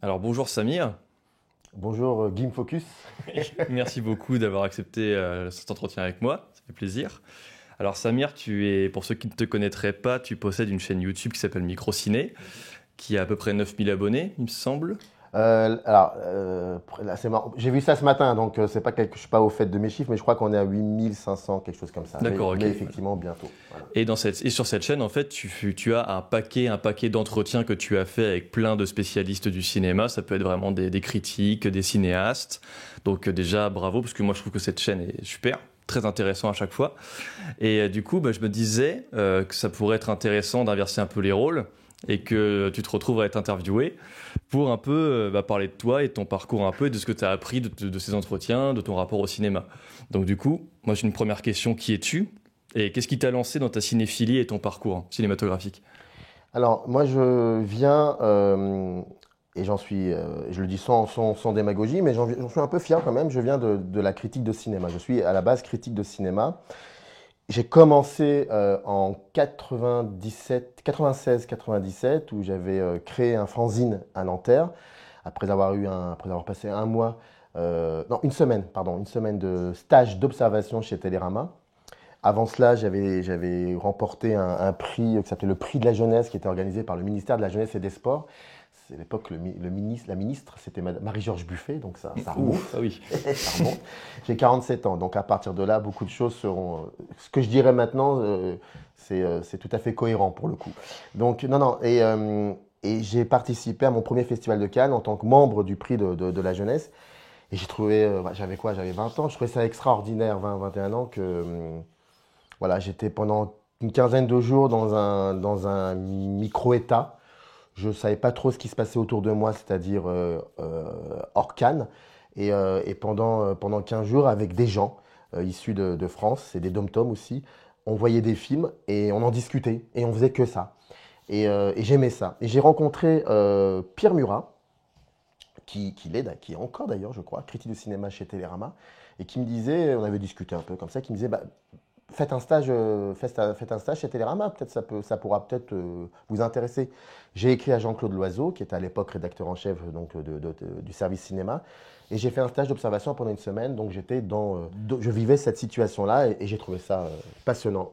Alors bonjour Samir, Bonjour Game Focus. merci beaucoup d'avoir accepté cet entretien avec moi, ça fait plaisir. Alors Samir, pour ceux qui ne te connaîtraient pas, tu possèdes une chaîne YouTube qui s'appelle Microciné, qui a à peu près 9000 abonnés, il me semble. Là, c'est marrant. J'ai vu ça ce matin, donc c'est pas je suis pas au fait de mes chiffres, mais je crois qu'on est à 8500, quelque chose comme ça. Mais, D'accord, ok. mais effectivement, bientôt. Voilà. Et sur cette chaîne, en fait, tu as un paquet d'entretiens que tu as fait avec plein de spécialistes du cinéma. Ça peut être vraiment des critiques, des cinéastes. Donc déjà, bravo, parce que moi je trouve que cette chaîne est super. Très intéressant à chaque fois. Et du coup, bah, je me disais que ça pourrait être intéressant d'inverser un peu les rôles et que tu te retrouves à être interviewé pour un peu parler de toi et de ton parcours un peu et de ce que tu as appris de ces entretiens, de ton rapport au cinéma. Donc du coup, moi j'ai une première question, qui es-tu? Et qu'est-ce qui t'a lancé dans ta cinéphilie et ton parcours cinématographique? Alors, moi, je viens, et je le dis sans démagogie, mais j'en suis un peu fier quand même. Je viens de la critique de cinéma. Je suis à la base critique de cinéma. J'ai commencé en 96-97 où j'avais créé un fanzine à Nanterre après avoir passé un mois, non une semaine de stage d'observation chez Télérama. Avant cela, j'avais remporté un prix qui s'appelait le prix de la jeunesse qui était organisé par le ministère de la Jeunesse et des Sports. C'est à l'époque la ministre, c'était Marie-Georges Buffet, donc ça remonte. Ouf, ah oui. Ça remonte. J'ai 47 ans, donc à partir de là, beaucoup de choses seront. Ce que je dirais maintenant, c'est tout à fait cohérent pour le coup. Donc, non, non, et j'ai participé à mon premier festival de Cannes en tant que membre du prix de la jeunesse. Et j'ai trouvé, j'avais quoi? J'avais 20 ans, je trouvais ça extraordinaire, 20-21 ans, que voilà, j'étais pendant une quinzaine de jours dans un micro-État. Je ne savais pas trop ce qui se passait autour de moi, c'est-à-dire hors Cannes. Et pendant 15 jours, avec des gens issus de France et des dom-toms aussi, on voyait des films et on en discutait. Et on faisait que ça. Et j'aimais ça. Et j'ai rencontré Pierre Murat, qui est encore d'ailleurs, je crois, critique de cinéma chez Télérama, et qui me disait, on avait discuté un peu comme ça, qui me disait, bah, faites un stage chez Télérama, peut-être ça pourra peut-être vous intéresser. J'ai écrit à Jean-Claude Loiseau, qui était à l'époque rédacteur en chef donc, du service cinéma, et j'ai fait un stage d'observation pendant une semaine, donc je vivais cette situation-là et j'ai trouvé ça passionnant.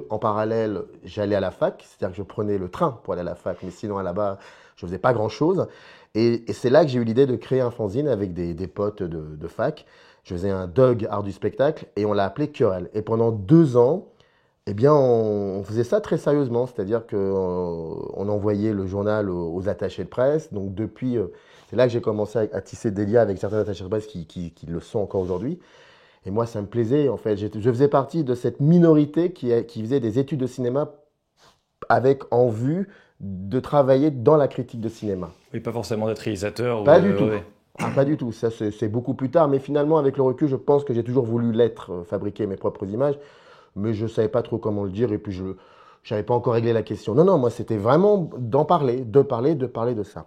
En parallèle, j'allais à la fac, c'est-à-dire que je prenais le train pour aller à la fac, mais sinon là-bas, je faisais pas grand-chose. Et c'est là que j'ai eu l'idée de créer un fanzine avec des potes de fac. Je faisais un Dog art du spectacle et on l'a appelé Querelle. Et pendant 2 ans, eh bien, on faisait ça très sérieusement, c'est-à-dire qu'on envoyait le journal aux attachés de presse. Donc c'est là que j'ai commencé à tisser des liens avec certains attachés de presse qui le sont encore aujourd'hui. Et moi, ça me plaisait, en fait. Je faisais partie de cette minorité qui faisait des études de cinéma avec en vue de travailler dans la critique de cinéma. Oui, pas forcément d'être réalisateur ou Pas du tout. ouais. Ah, pas du tout. Ça, c'est beaucoup plus tard. Mais finalement, avec le recul, je pense que j'ai toujours voulu l'être, fabriquer mes propres images. Mais je ne savais pas trop comment le dire. Et puis, je n'avais pas encore réglé la question. Non, non, moi, c'était vraiment d'en parler, de ça.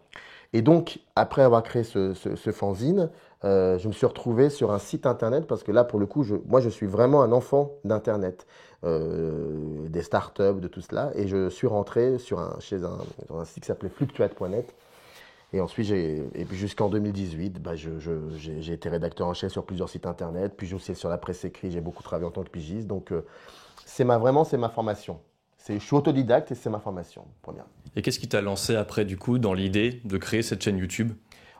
Et donc, après avoir créé ce fanzine, je me suis retrouvé sur un site internet parce que là, pour le coup, moi, je suis vraiment un enfant d'internet, des startups, de tout cela. Et je suis rentré dans un site qui s'appelait fluctuate.net. Et ensuite, et puis jusqu'en 2018, bah, j'ai été rédacteur en chef sur plusieurs sites internet. Puis aussi sur la presse écrite, j'ai beaucoup travaillé en tant que pigiste. Donc, c'est ma formation. Je suis autodidacte et c'est ma formation première. Et qu'est-ce qui t'a lancé après, du coup, dans l'idée de créer cette chaîne YouTube?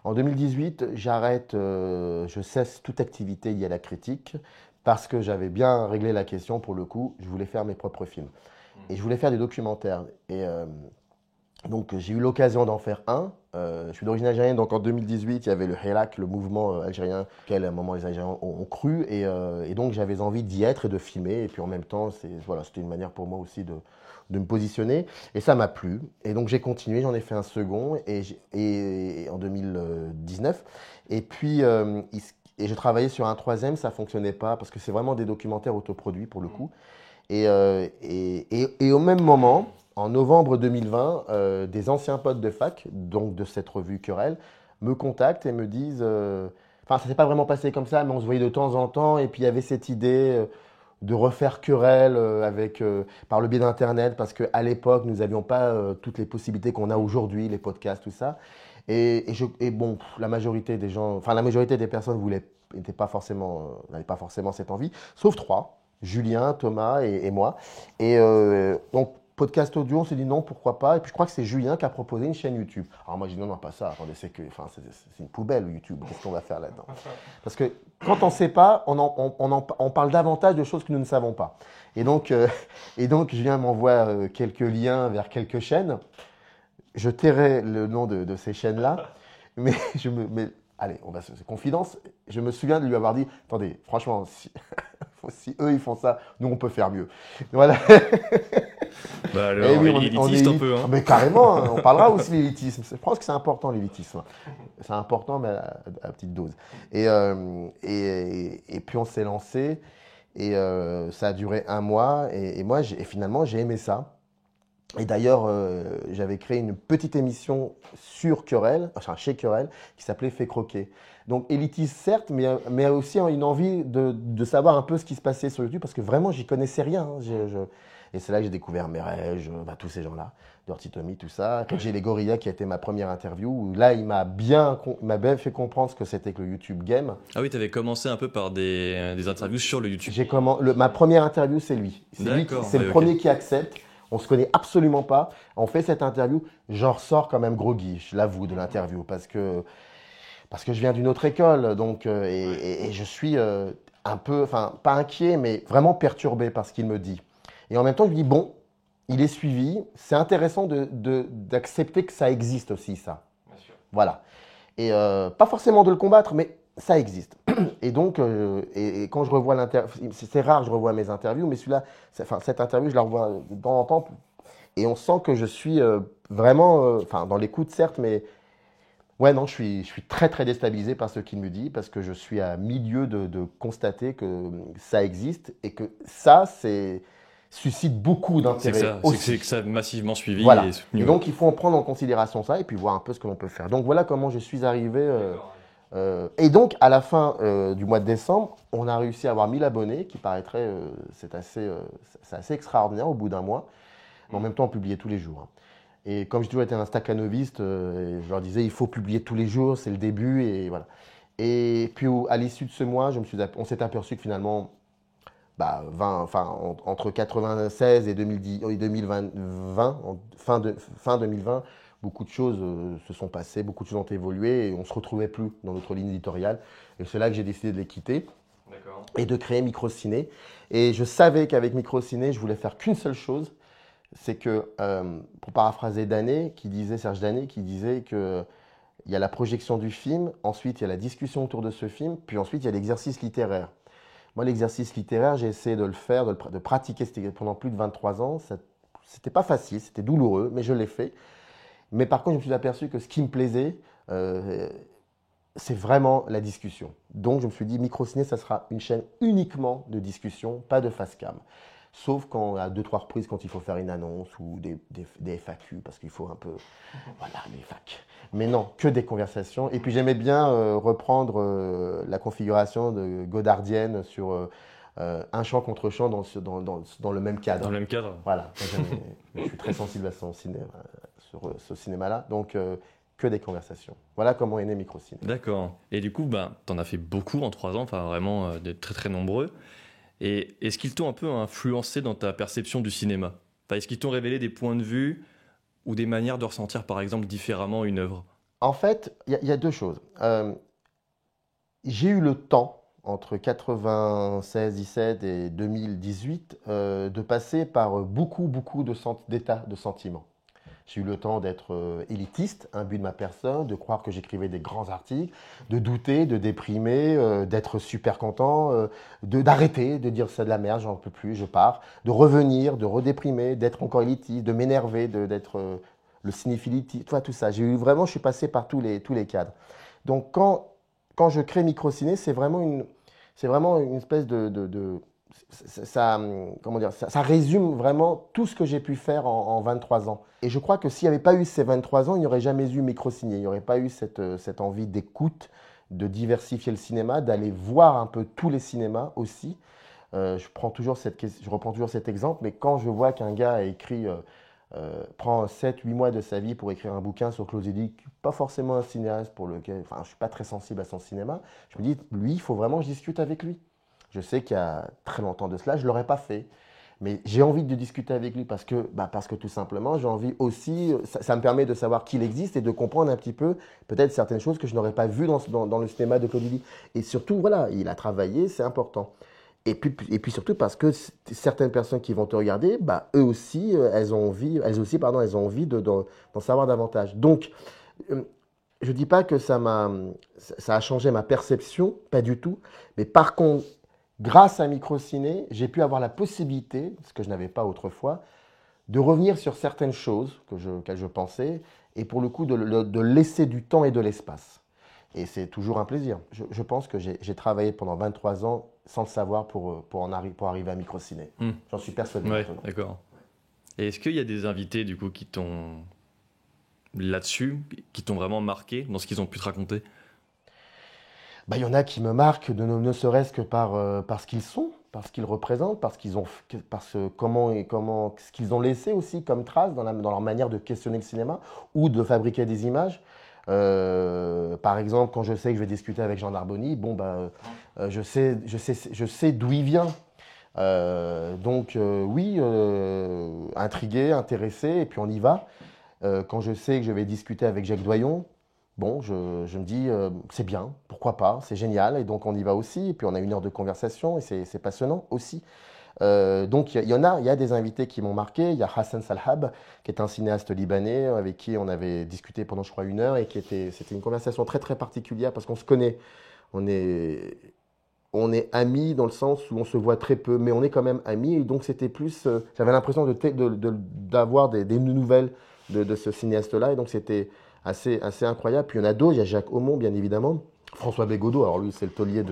En 2018, je cesse toute activité liée à la critique parce que j'avais bien réglé la question pour le coup. Je voulais faire mes propres films et je voulais faire des documentaires. Donc j'ai eu l'occasion d'en faire un. Je suis d'origine algérienne, donc en 2018, il y avait le Hirak, le mouvement algérien, auquel à un moment les Algériens ont cru. Et donc j'avais envie d'y être et de filmer. Et puis en même temps, voilà, c'était une manière pour moi aussi de me positionner. Et ça m'a plu. Et donc j'ai continué, j'en ai fait un second en 2019. Et puis j'ai travaillé sur un troisième, ça ne fonctionnait pas parce que c'est vraiment des documentaires autoproduits pour le coup. Et au même moment, en novembre 2020, des anciens potes de fac, donc de cette revue Querelle, me contactent et me disent, enfin ça s'est pas vraiment passé comme ça, mais on se voyait de temps en temps, et puis il y avait cette idée de refaire querelle par le biais d'Internet, parce qu'à l'époque, nous n'avions pas toutes les possibilités qu'on a aujourd'hui, les podcasts, tout ça. Et bon, la majorité des gens, enfin la majorité des personnes n'avaient pas forcément cette envie, sauf trois, Julien, Thomas et moi. Donc, podcast audio, on s'est dit non, pourquoi pas. Et puis je crois que c'est Julien qui a proposé une chaîne YouTube. Alors moi, j'ai dit non, pas ça. Attendez, c'est une poubelle YouTube. Qu'est-ce qu'on va faire là-dedans? Parce que quand on ne sait pas, on parle davantage de choses que nous ne savons pas. Et donc Julien m'envoie quelques liens vers quelques chaînes. Je tairai le nom de ces chaînes-là, mais allez, c'est confidence. Je me souviens de lui avoir dit, attendez, franchement, si eux ils font ça, nous on peut faire mieux. Voilà. Bah alors, oui, élitiste un peu. Hein. Mais carrément, on parlera aussi de l'élitisme. Je pense que c'est important l'élitisme. C'est important, mais à petite dose. Et puis on s'est lancé, et ça a duré 1 mois, et finalement j'ai aimé ça. Et d'ailleurs, j'avais créé une petite émission sur Querelle, enfin chez Querelle, qui s'appelait Fait croquer. Donc élitiste certes, mais aussi une envie de savoir un peu ce qui se passait sur YouTube, parce que vraiment, j'y connaissais rien. Hein. Et c'est là que j'ai découvert Merege, tous ces gens-là, Dirty Tommy, tout ça. Après, j'ai les Gorillas qui a été ma première interview, où là, il m'a bien fait comprendre ce que c'était que le YouTube Game. Ah oui, tu avais commencé un peu par des interviews sur le YouTube. Ma première interview, c'est lui. C'est le premier qui accepte. On ne se connaît absolument pas. On fait cette interview, j'en ressors quand même groggy, je l'avoue, de l'interview, parce que je viens d'une autre école, donc, et je suis un peu, enfin, pas inquiet, mais vraiment perturbé par ce qu'il me dit. Et en même temps, je me dis, bon, il est suivi, c'est intéressant d'accepter que ça existe aussi, ça. Bien sûr. Voilà. Et pas forcément de le combattre, mais ça existe. Et donc, et quand je revois l'interview, c'est rare que je revois mes interviews, mais cette interview, je la revois de temps en temps, et on sent que je suis vraiment, dans l'écoute certes, mais ouais, non, je suis très très déstabilisé par ce qu'il me dit, parce que je suis à milieu de constater que ça existe, et que ça suscite beaucoup d'intérêt aussi. C'est que ça a massivement suivi voilà. et soutenu. Et donc, il faut en prendre en considération ça, et puis voir un peu ce que l'on peut faire. Donc voilà comment je suis arrivé. Et donc, à la fin du mois de décembre, on a réussi à avoir 1000 abonnés, qui paraîtrait, c'est assez extraordinaire au bout d'1 mois. Mais en même temps, on publiait tous les jours. Hein. Et comme j'ai toujours été un staccanoviste, je leur disais, il faut publier tous les jours, c'est le début, et voilà. Et puis, à l'issue de ce mois, on s'est aperçu que finalement, entre 96 et 2020, fin 2020, beaucoup de choses se sont passées, beaucoup de choses ont évolué, et on ne se retrouvait plus dans notre ligne éditoriale. Et c'est là que j'ai décidé de les quitter. D'accord. Et de créer Microciné. Et je savais qu'avec Microciné, je voulais faire qu'une seule chose, c'est que, pour paraphraser Serge Danet, qui disait que il y a la projection du film, ensuite il y a la discussion autour de ce film, puis ensuite il y a l'exercice littéraire. Moi, l'exercice littéraire, j'ai essayé de le faire, de pratiquer pendant plus de 23 ans. C'était pas facile, c'était douloureux, mais je l'ai fait. Mais par contre, je me suis aperçu que ce qui me plaisait, c'est vraiment la discussion. Donc, je me suis dit, Microciné, ça sera une chaîne uniquement de discussion, pas de face cam. Sauf à 2-3 reprises, quand il faut faire une annonce ou des FAQ, parce qu'il faut un peu… Voilà, les FAQ. Mais non, que des conversations. Et puis j'aimais bien reprendre la configuration de Godardienne sur un chant contre chant dans le même cadre. Dans le même cadre. Voilà. Je suis très sensible à sur ce cinéma-là. Donc, que des conversations. Voilà comment est né Microciné. D'accord. Et du coup, tu en as fait beaucoup en 3 ans, enfin vraiment très très nombreux. Et est-ce qu'ils t'ont un peu influencé dans ta perception du cinéma? Est-ce qu'ils t'ont révélé des points de vue ou des manières de ressentir, par exemple, différemment une œuvre? En fait, il y a 2 choses. J'ai eu le temps, entre 96-17 et 2018, de passer par beaucoup d'états de sentiments. J'ai eu le temps d'être élitiste, imbu de ma personne, de croire que j'écrivais des grands articles, de douter, de déprimer, d'être super content, d'arrêter, de dire c'est de la merde, j'en peux plus, je pars, de revenir, de redéprimer, d'être encore élitiste, de m'énerver, d'être le cinéphile, tout ça. Je suis passé par tous les cadres. Donc quand je crée Microciné, c'est vraiment une espèce ça résume vraiment tout ce que j'ai pu faire en 23 ans. Et je crois que s'il n'y avait pas eu ces 23 ans, il n'y aurait jamais eu Microciné. Il n'y aurait pas eu cette envie d'écoute, de diversifier le cinéma, d'aller voir un peu tous les cinémas aussi. je reprends toujours cet exemple, mais quand je vois qu'un gars a écrit, prend 7-8 mois de sa vie pour écrire un bouquin sur Claude Zidi, pas forcément un cinéaste pour lequel, enfin, je ne suis pas très sensible à son cinéma, je me dis, lui, il faut vraiment que je discute avec lui. Je sais qu'il y a très longtemps de cela, je ne l'aurais pas fait. Mais j'ai envie de discuter avec lui parce que tout simplement, j'ai envie aussi, ça me permet de savoir qu'il existe et de comprendre un petit peu peut-être certaines choses que je n'aurais pas vues dans le cinéma de Claude Zidi. Et surtout, voilà, il a travaillé, c'est important. Et puis surtout parce que certaines personnes qui vont te regarder, eux aussi, elles ont envie d'en savoir davantage. Donc, je ne dis pas que ça a changé ma perception, pas du tout. Mais par contre, grâce à Microciné, j'ai pu avoir la possibilité, ce que je n'avais pas autrefois, de revenir sur certaines choses auxquelles je pensais, et pour le coup de laisser du temps et de l'espace. Et c'est toujours un plaisir. Je pense que j'ai travaillé pendant 23 ans sans le savoir pour arriver à Microciné. J'en suis persuadé. Ouais, d'accord. Et est-ce qu'il y a des invités du coup qui t'ont là-dessus, qui t'ont vraiment marqué dans ce qu'ils ont pu te raconter? Il y en a qui me marquent, ne serait-ce que par ce qu'ils sont, par ce qu'ils représentent, par ce qu'ils ont, ce qu'ils ont laissé aussi comme trace dans leur manière de questionner le cinéma ou de fabriquer des images. Par exemple, quand je sais que je vais discuter avec Jean Narboni, je sais d'où il vient. Oui, intrigué, intéressé, et puis on y va. Quand je sais que je vais discuter avec Jacques Doyon, je me dis, c'est bien, pourquoi pas, c'est génial, et donc on y va aussi, et puis on a 1 heure de conversation, et c'est passionnant aussi. Donc il y a des invités qui m'ont marqué. Il y a Hassan Salhab, qui est un cinéaste libanais avec qui on avait discuté pendant, je crois, 1 heure, et c'était une conversation très très particulière parce qu'on se connaît. On est amis dans le sens où on se voit très peu, mais on est quand même amis, et donc c'était plus, j'avais l'impression d'avoir des nouvelles de ce cinéaste-là, et donc c'était assez incroyable. Puis il y en a d'autres, il y a Jacques Aumont, bien évidemment, François Bégodeau, alors lui c'est le taulier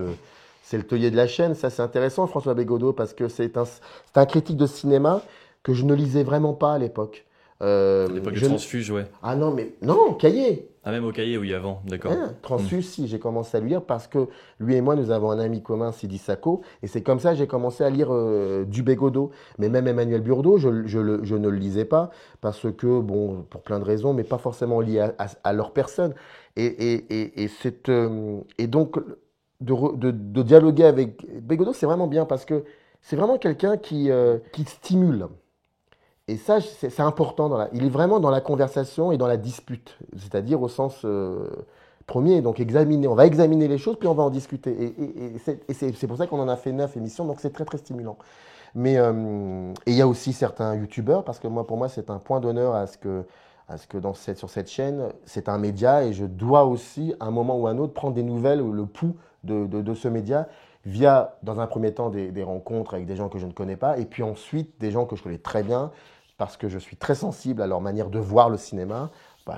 de la chaîne. Ça, c'est intéressant, François Bégodeau, parce que c'est un critique de cinéma que je ne lisais vraiment pas à l'époque. À l'époque de Transfuge, ouais. Ah non, mais non, Cahiers. Ah, même au Cahiers, oui, avant, d'accord. Transfuge, si, j'ai commencé à le lire parce que lui et moi, nous avons un ami commun, Sidi Sako, et c'est comme ça que j'ai commencé à lire du Bégodeau. Mais même Emmanuel Burdeau, je ne le lisais pas parce que, pour plein de raisons, mais pas forcément liées à leur personne. Et donc, de dialoguer avec Bégodeau, c'est vraiment bien parce que c'est vraiment quelqu'un qui stimule. Et ça, c'est important. Il est vraiment dans la conversation et dans la dispute, c'est-à-dire au sens premier. Donc, on va examiner les choses, puis on va en discuter. Et c'est pour ça qu'on en a fait 9 émissions, donc c'est très, très stimulant. Mais il y a aussi certains youtubeurs, parce que pour moi, c'est un point d'honneur à ce que sur cette chaîne, c'est un média, et je dois aussi, à un moment ou à un autre, prendre des nouvelles, le pouls de ce média, via, dans un premier temps, des rencontres avec des gens que je ne connais pas, et puis ensuite, des gens que je connais très bien, parce que je suis très sensible à leur manière de voir le cinéma,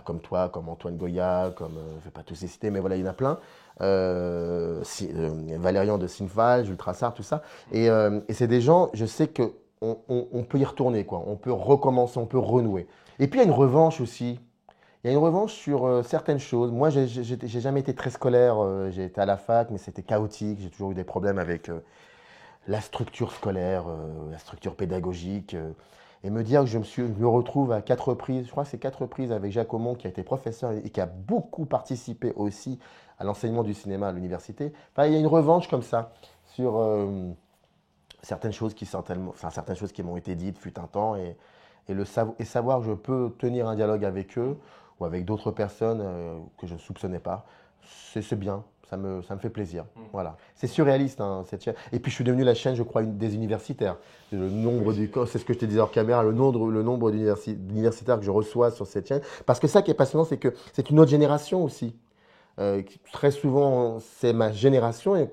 comme toi, comme Antoine Goya, comme, je ne vais pas tous les citer, mais voilà, il y en a plein, Valérian de Sinfal, Jules Trassard, tout ça, et c'est des gens, je sais qu'on peut y retourner, quoi. On peut recommencer, on peut renouer. Et puis il y a une revanche aussi. Il y a une revanche sur certaines choses. Moi, j'ai jamais été très scolaire. J'ai été à la fac, mais c'était chaotique. J'ai toujours eu des problèmes avec la structure scolaire, la structure pédagogique. Et me dire que je me retrouve à 4 reprises, je crois que c'est 4 reprises avec Jacques Aumont, qui a été professeur et qui a beaucoup participé aussi à l'enseignement du cinéma à l'université. Enfin, il y a une revanche comme ça sur certaines choses qui m'ont été dites fut un temps, et savoir que je peux tenir un dialogue avec eux ou avec d'autres personnes que je ne soupçonnais pas, c'est bien, ça me fait plaisir. Voilà. C'est surréaliste, cette chaîne. Et puis je suis devenu la chaîne, je crois, des universitaires. C'est ce que je te disais hors caméra, le nombre d'universitaires que je reçois sur cette chaîne. Parce que ça qui est passionnant, c'est que c'est une autre génération aussi. Très souvent, c'est ma génération, et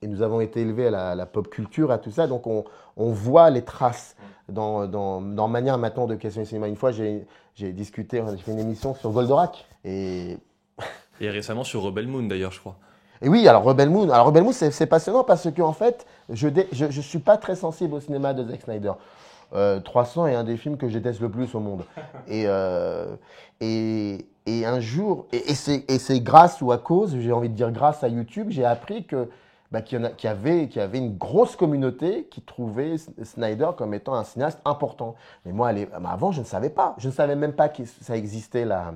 nous avons été élevés à la pop culture, à tout ça, donc on voit les traces dans manière maintenant de questionner le cinéma. Une fois, j'ai fait une émission sur Goldorak. Et récemment sur Rebel Moon, d'ailleurs, je crois. Et oui, alors Rebel Moon, c'est passionnant parce que en fait, je suis pas très sensible au cinéma de Zack Snyder. 300 est un des films que je déteste le plus au monde. Et un jour, et c'est grâce ou à cause, j'ai envie de dire grâce à YouTube, j'ai appris que bah, qu'il y avait une grosse communauté qui trouvait Snyder comme étant un cinéaste important. Mais moi, avant, je ne savais pas. Je ne savais même pas que ça existait, la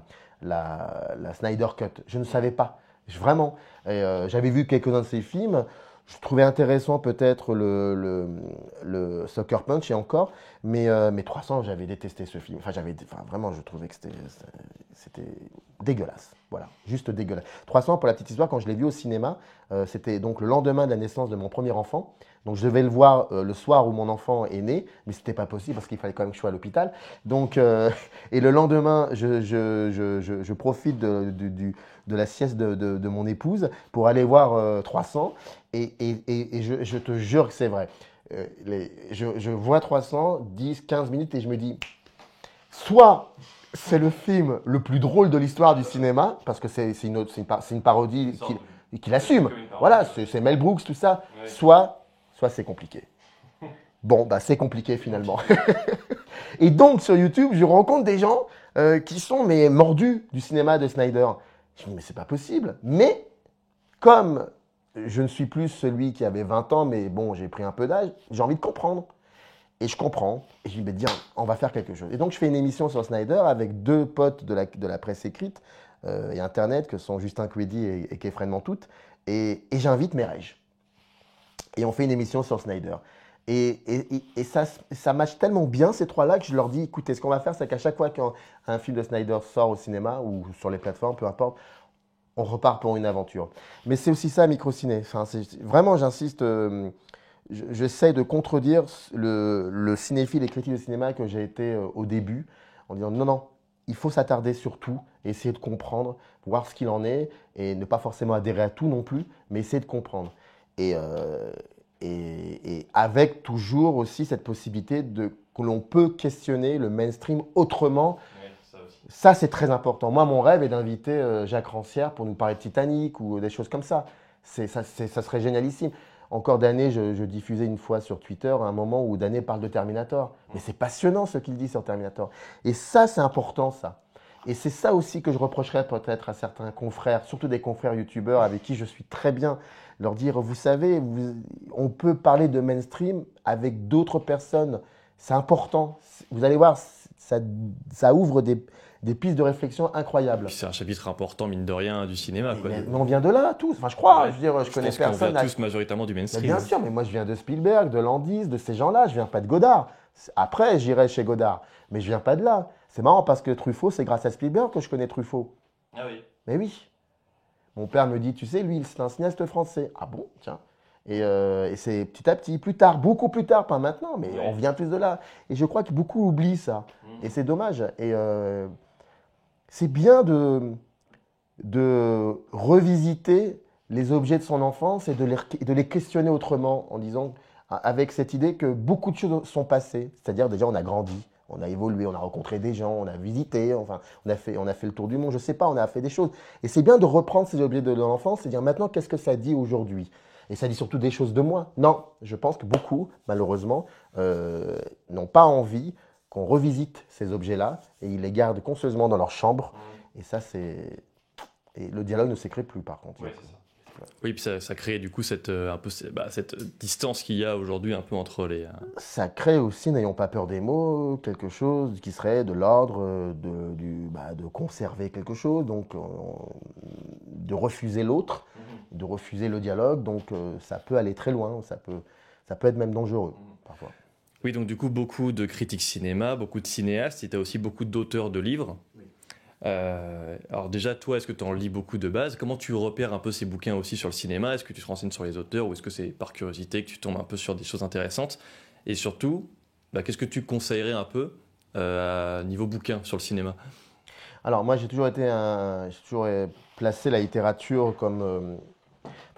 Snyder Cut. Je ne savais pas. Vraiment. J'avais vu quelques-uns de ses films. Je trouvais intéressant peut-être le Sucker Punch et encore, mais 300, j'avais détesté ce film. Vraiment, je trouvais que c'était dégueulasse. Voilà, juste dégueulasse. 300, pour la petite histoire, quand je l'ai vu au cinéma, c'était donc le lendemain de la naissance de mon premier enfant. Donc je devais le voir le soir où mon enfant est né, mais c'était pas possible parce qu'il fallait quand même que je sois à l'hôpital. Donc, et le lendemain, je profite de la sieste de mon épouse pour aller voir 300. Et je te jure que c'est vrai. Je vois 300, 10, 15 minutes et je me dis, soit c'est le film le plus drôle de l'histoire du cinéma, parce que c'est une parodie qu'il assume. Voilà, c'est Mel Brooks, tout ça. Ouais. Soit c'est compliqué. Bon, bah c'est compliqué finalement. Et donc sur YouTube, je rencontre des gens qui sont mordus du cinéma de Snyder. Je me dis, mais c'est pas possible. Mais comme je ne suis plus celui qui avait 20 ans, mais bon, j'ai pris un peu d'âge, j'ai envie de comprendre. Et je comprends. Et je me dis, on va faire quelque chose. Et donc, je fais une émission sur Snyder avec deux potes de la presse écrite et Internet, que sont Justin Quedy et Kefren Mantout. Et j'invite Merej. Et on fait une émission sur Snyder. Et ça matche tellement bien, ces trois-là, que je leur dis, écoutez, ce qu'on va faire, c'est qu'à chaque fois qu'un film de Snyder sort au cinéma ou sur les plateformes, peu importe, on repart pour une aventure. Mais c'est aussi ça, Microciné. Enfin, vraiment, j'insiste, j'essaie de contredire le cinéphile et critique de cinéma que j'ai été au début, en disant non, il faut s'attarder sur tout, essayer de comprendre, voir ce qu'il en est, et ne pas forcément adhérer à tout non plus, mais essayer de comprendre. Et avec toujours aussi cette possibilité que l'on peut questionner le mainstream autrement. Ça, c'est très important. Moi, mon rêve est d'inviter Jacques Rancière pour nous parler de Titanic ou des choses comme ça. Ça serait génialissime. Encore Danet, je diffusais une fois sur Twitter un moment où Danet parle de Terminator. Mais c'est passionnant ce qu'il dit sur Terminator. Et ça, c'est important, ça. Et c'est ça aussi que je reprocherais peut-être à certains confrères, surtout des confrères youtubeurs avec qui je suis très bien, leur dire, vous savez, on peut parler de mainstream avec d'autres personnes. C'est important. Vous allez voir, ça ouvre des pistes de réflexion incroyables. C'est un chapitre important, mine de rien, du cinéma. Quoi. Mais on vient de là, tous. Enfin, je crois. Ouais. Je veux dire, je connais personne. On vient tous majoritairement du mainstream. Bien sûr, mais moi, je viens de Spielberg, de Landis, de ces gens-là. Je viens pas de Godard. Après, j'irai chez Godard. Mais je viens pas de là. C'est marrant parce que Truffaut, c'est grâce à Spielberg que je connais Truffaut. Ah oui. Mais oui. Mon père me dit, tu sais, lui, c'est un cinéaste français. Ah bon, tiens. Et c'est petit à petit, plus tard, beaucoup plus tard, pas maintenant, mais on vient plus de là. Et je crois que beaucoup oublient ça. Et c'est dommage. Et c'est bien de revisiter les objets de son enfance et de les questionner autrement, en disant, avec cette idée que beaucoup de choses sont passées. C'est-à-dire, déjà, on a grandi, on a évolué, on a rencontré des gens, on a visité, enfin, on a fait le tour du monde, je ne sais pas, on a fait des choses. Et c'est bien de reprendre ces objets de l'enfance et dire maintenant, qu'est-ce que ça dit aujourd'hui ? Et ça dit surtout des choses de moi. Non, je pense que beaucoup, malheureusement, n'ont pas envie qu'on revisite ces objets-là et ils les gardent conscieusement dans leur chambre. Et ça, et le dialogue ne s'écrit plus, par contre. Ouais, c'est ça. Oui, puis ça crée du coup cette distance qu'il y a aujourd'hui un peu entre les... Ça crée aussi, n'ayons pas peur des mots, quelque chose qui serait de l'ordre de conserver quelque chose, donc de refuser l'autre, de refuser le dialogue, donc ça peut aller très loin, ça peut être même dangereux parfois. Oui, donc du coup, beaucoup de critiques cinéma, beaucoup de cinéastes, et tu as aussi beaucoup d'auteurs de livres. Oui. Alors déjà, toi, est-ce que tu en lis beaucoup de base ? Comment tu repères un peu ces bouquins aussi sur le cinéma ? Est-ce que tu te renseignes sur les auteurs ou est-ce que c'est par curiosité que tu tombes un peu sur des choses intéressantes ? Et surtout, qu'est-ce que tu conseillerais un peu niveau bouquin sur le cinéma ? Alors moi, j'ai toujours placé la littérature comme...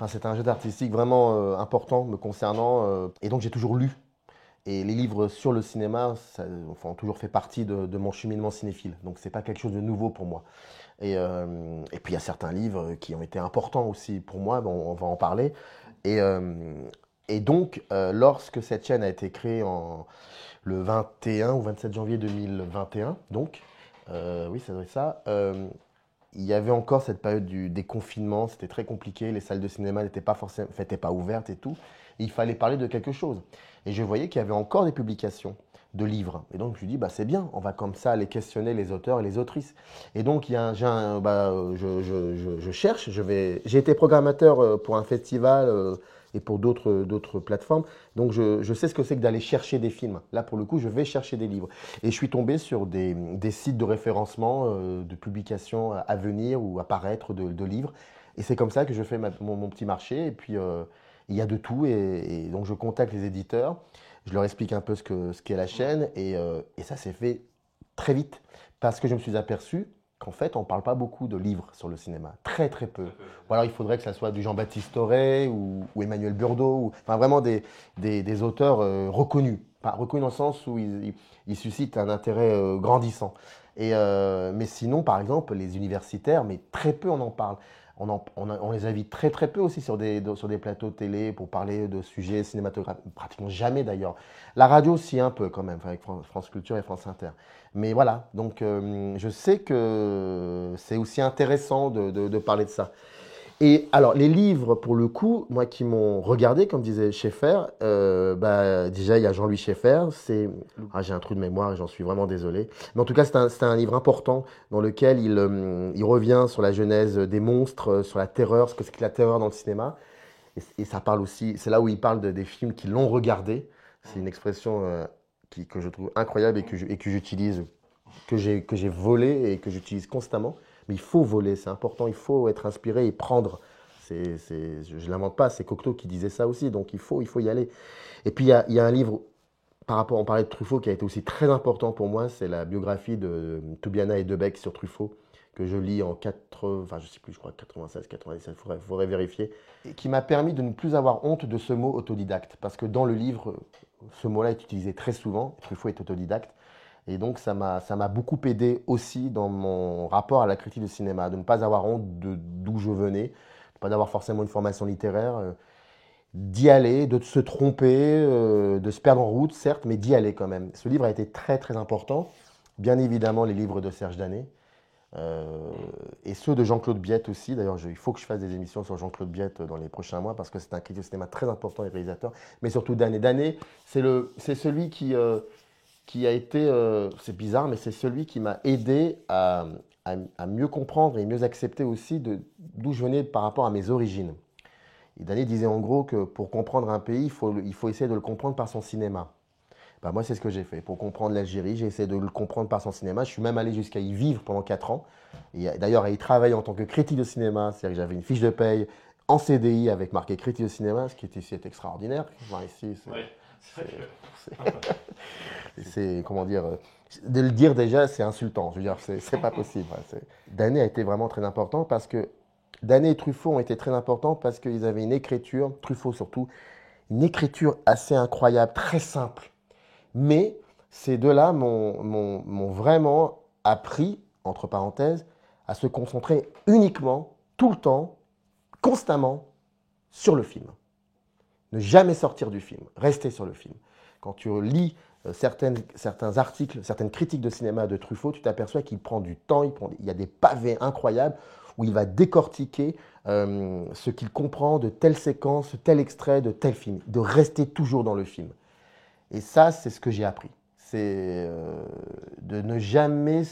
c'est un jet artistique vraiment important me concernant et donc j'ai toujours lu. Et les livres sur le cinéma ont toujours fait partie de mon cheminement cinéphile. Donc, ce n'est pas quelque chose de nouveau pour moi. Et puis, il y a certains livres qui ont été importants aussi pour moi. Bon, on va en parler. Et donc, lorsque cette chaîne a été créée le 21 ou 27 janvier 2021, donc, oui, ça doit être ça, il y avait encore cette période des confinements, c'était très compliqué, les salles de cinéma n'étaient pas forcément, n'étaient pas ouvertes et tout. Et il fallait parler de quelque chose. Et je voyais qu'il y avait encore des publications de livres. Et donc je lui dis, bah, c'est bien, on va comme ça aller questionner les auteurs et les autrices. Et donc je cherche, j'ai été programmateur pour un festival et pour d'autres plateformes. Donc je sais ce que c'est que d'aller chercher des films. Là pour le coup, je vais chercher des livres. Et je suis tombé sur des sites de référencement, de publications à venir ou à paraître de livres. Et c'est comme ça que je fais mon petit marché. Et puis il y a de tout. Et donc je contacte les éditeurs. Je leur explique un peu ce qu'est la chaîne et ça s'est fait très vite parce que je me suis aperçu qu'en fait, on ne parle pas beaucoup de livres sur le cinéma. Très, très peu. Ou alors, il faudrait que ça soit du Jean-Baptiste Auré ou Emmanuel Burdeau, enfin vraiment des auteurs reconnus. Pas reconnus dans le sens où ils suscitent un intérêt grandissant. Mais sinon, par exemple, les universitaires, mais très peu on en parle. On les invite très très peu aussi sur des plateaux de télé pour parler de sujets cinématographiques, pratiquement jamais d'ailleurs. La radio aussi un peu quand même, avec France Culture et France Inter. Mais voilà, donc je sais que c'est aussi intéressant de parler de ça. Et alors, les livres, pour le coup, moi qui m'ont regardé, comme disait Schaeffer, déjà, il y a Jean-Louis Schaeffer. J'ai un trou de mémoire et j'en suis vraiment désolé. Mais en tout cas, c'est un livre important dans lequel il revient sur la genèse des monstres, sur la terreur, ce que c'est que la terreur dans le cinéma. Et ça parle aussi, c'est là où il parle des films qui l'ont regardé. C'est une expression que je trouve incroyable et que j'utilise, que j'ai volé et que j'utilise constamment. Mais il faut voler, c'est important, il faut être inspiré et prendre. Je ne l'invente pas, c'est Cocteau qui disait ça aussi, donc il faut y aller. Et puis il y a un livre, on parlait de Truffaut, qui a été aussi très important pour moi, c'est la biographie de Toubiana et Debec sur Truffaut, que je lis en je sais plus, je crois 96, 97, il faudrait vérifier, et qui m'a permis de ne plus avoir honte de ce mot autodidacte, parce que dans le livre, ce mot-là est utilisé très souvent, Truffaut est autodidacte. Et donc, ça m'a beaucoup aidé aussi dans mon rapport à la critique de cinéma, de ne pas avoir honte d'où je venais, de ne pas avoir forcément une formation littéraire, d'y aller, de se tromper, de se perdre en route, certes, mais d'y aller quand même. Ce livre a été très, très important. Bien évidemment, les livres de Serge Danet et ceux de Jean-Claude Biette aussi. D'ailleurs, il faut que je fasse des émissions sur Jean-Claude Biette dans les prochains mois parce que c'est un critique de cinéma très important et réalisateur, mais surtout Danet. Danet, c'est celui qui a été, c'est bizarre, mais c'est celui qui m'a aidé à mieux comprendre et mieux accepter aussi d'où je venais par rapport à mes origines. Et Danet disait en gros que pour comprendre un pays, il faut essayer de le comprendre par son cinéma. Ben moi, c'est ce que j'ai fait. Pour comprendre l'Algérie, j'ai essayé de le comprendre par son cinéma. Je suis même allé jusqu'à y vivre pendant 4 ans. Et d'ailleurs, à y travailler en tant que critique de cinéma, c'est-à-dire que j'avais une fiche de paye en CDI avec marqué critique de cinéma, ce qui était ici est extraordinaire. Enfin, ici, c'est comment dire, de le dire déjà, c'est insultant. Je veux dire, c'est pas possible. Danet a été vraiment très important parce que Danet et Truffaut ont été très importants parce qu'ils avaient une écriture, Truffaut surtout, une écriture assez incroyable, très simple. Mais ces deux-là m'ont vraiment appris, entre parenthèses, à se concentrer uniquement, tout le temps, constamment, sur le film. Ne jamais sortir du film, rester sur le film. Quand tu lis certains articles, certaines critiques de cinéma de Truffaut, tu t'aperçois qu'il prend du temps, il y a des pavés incroyables où il va décortiquer ce qu'il comprend de telle séquence, tel extrait, de tel film, de rester toujours dans le film. Et ça, c'est ce que j'ai appris. C'est de ne jamais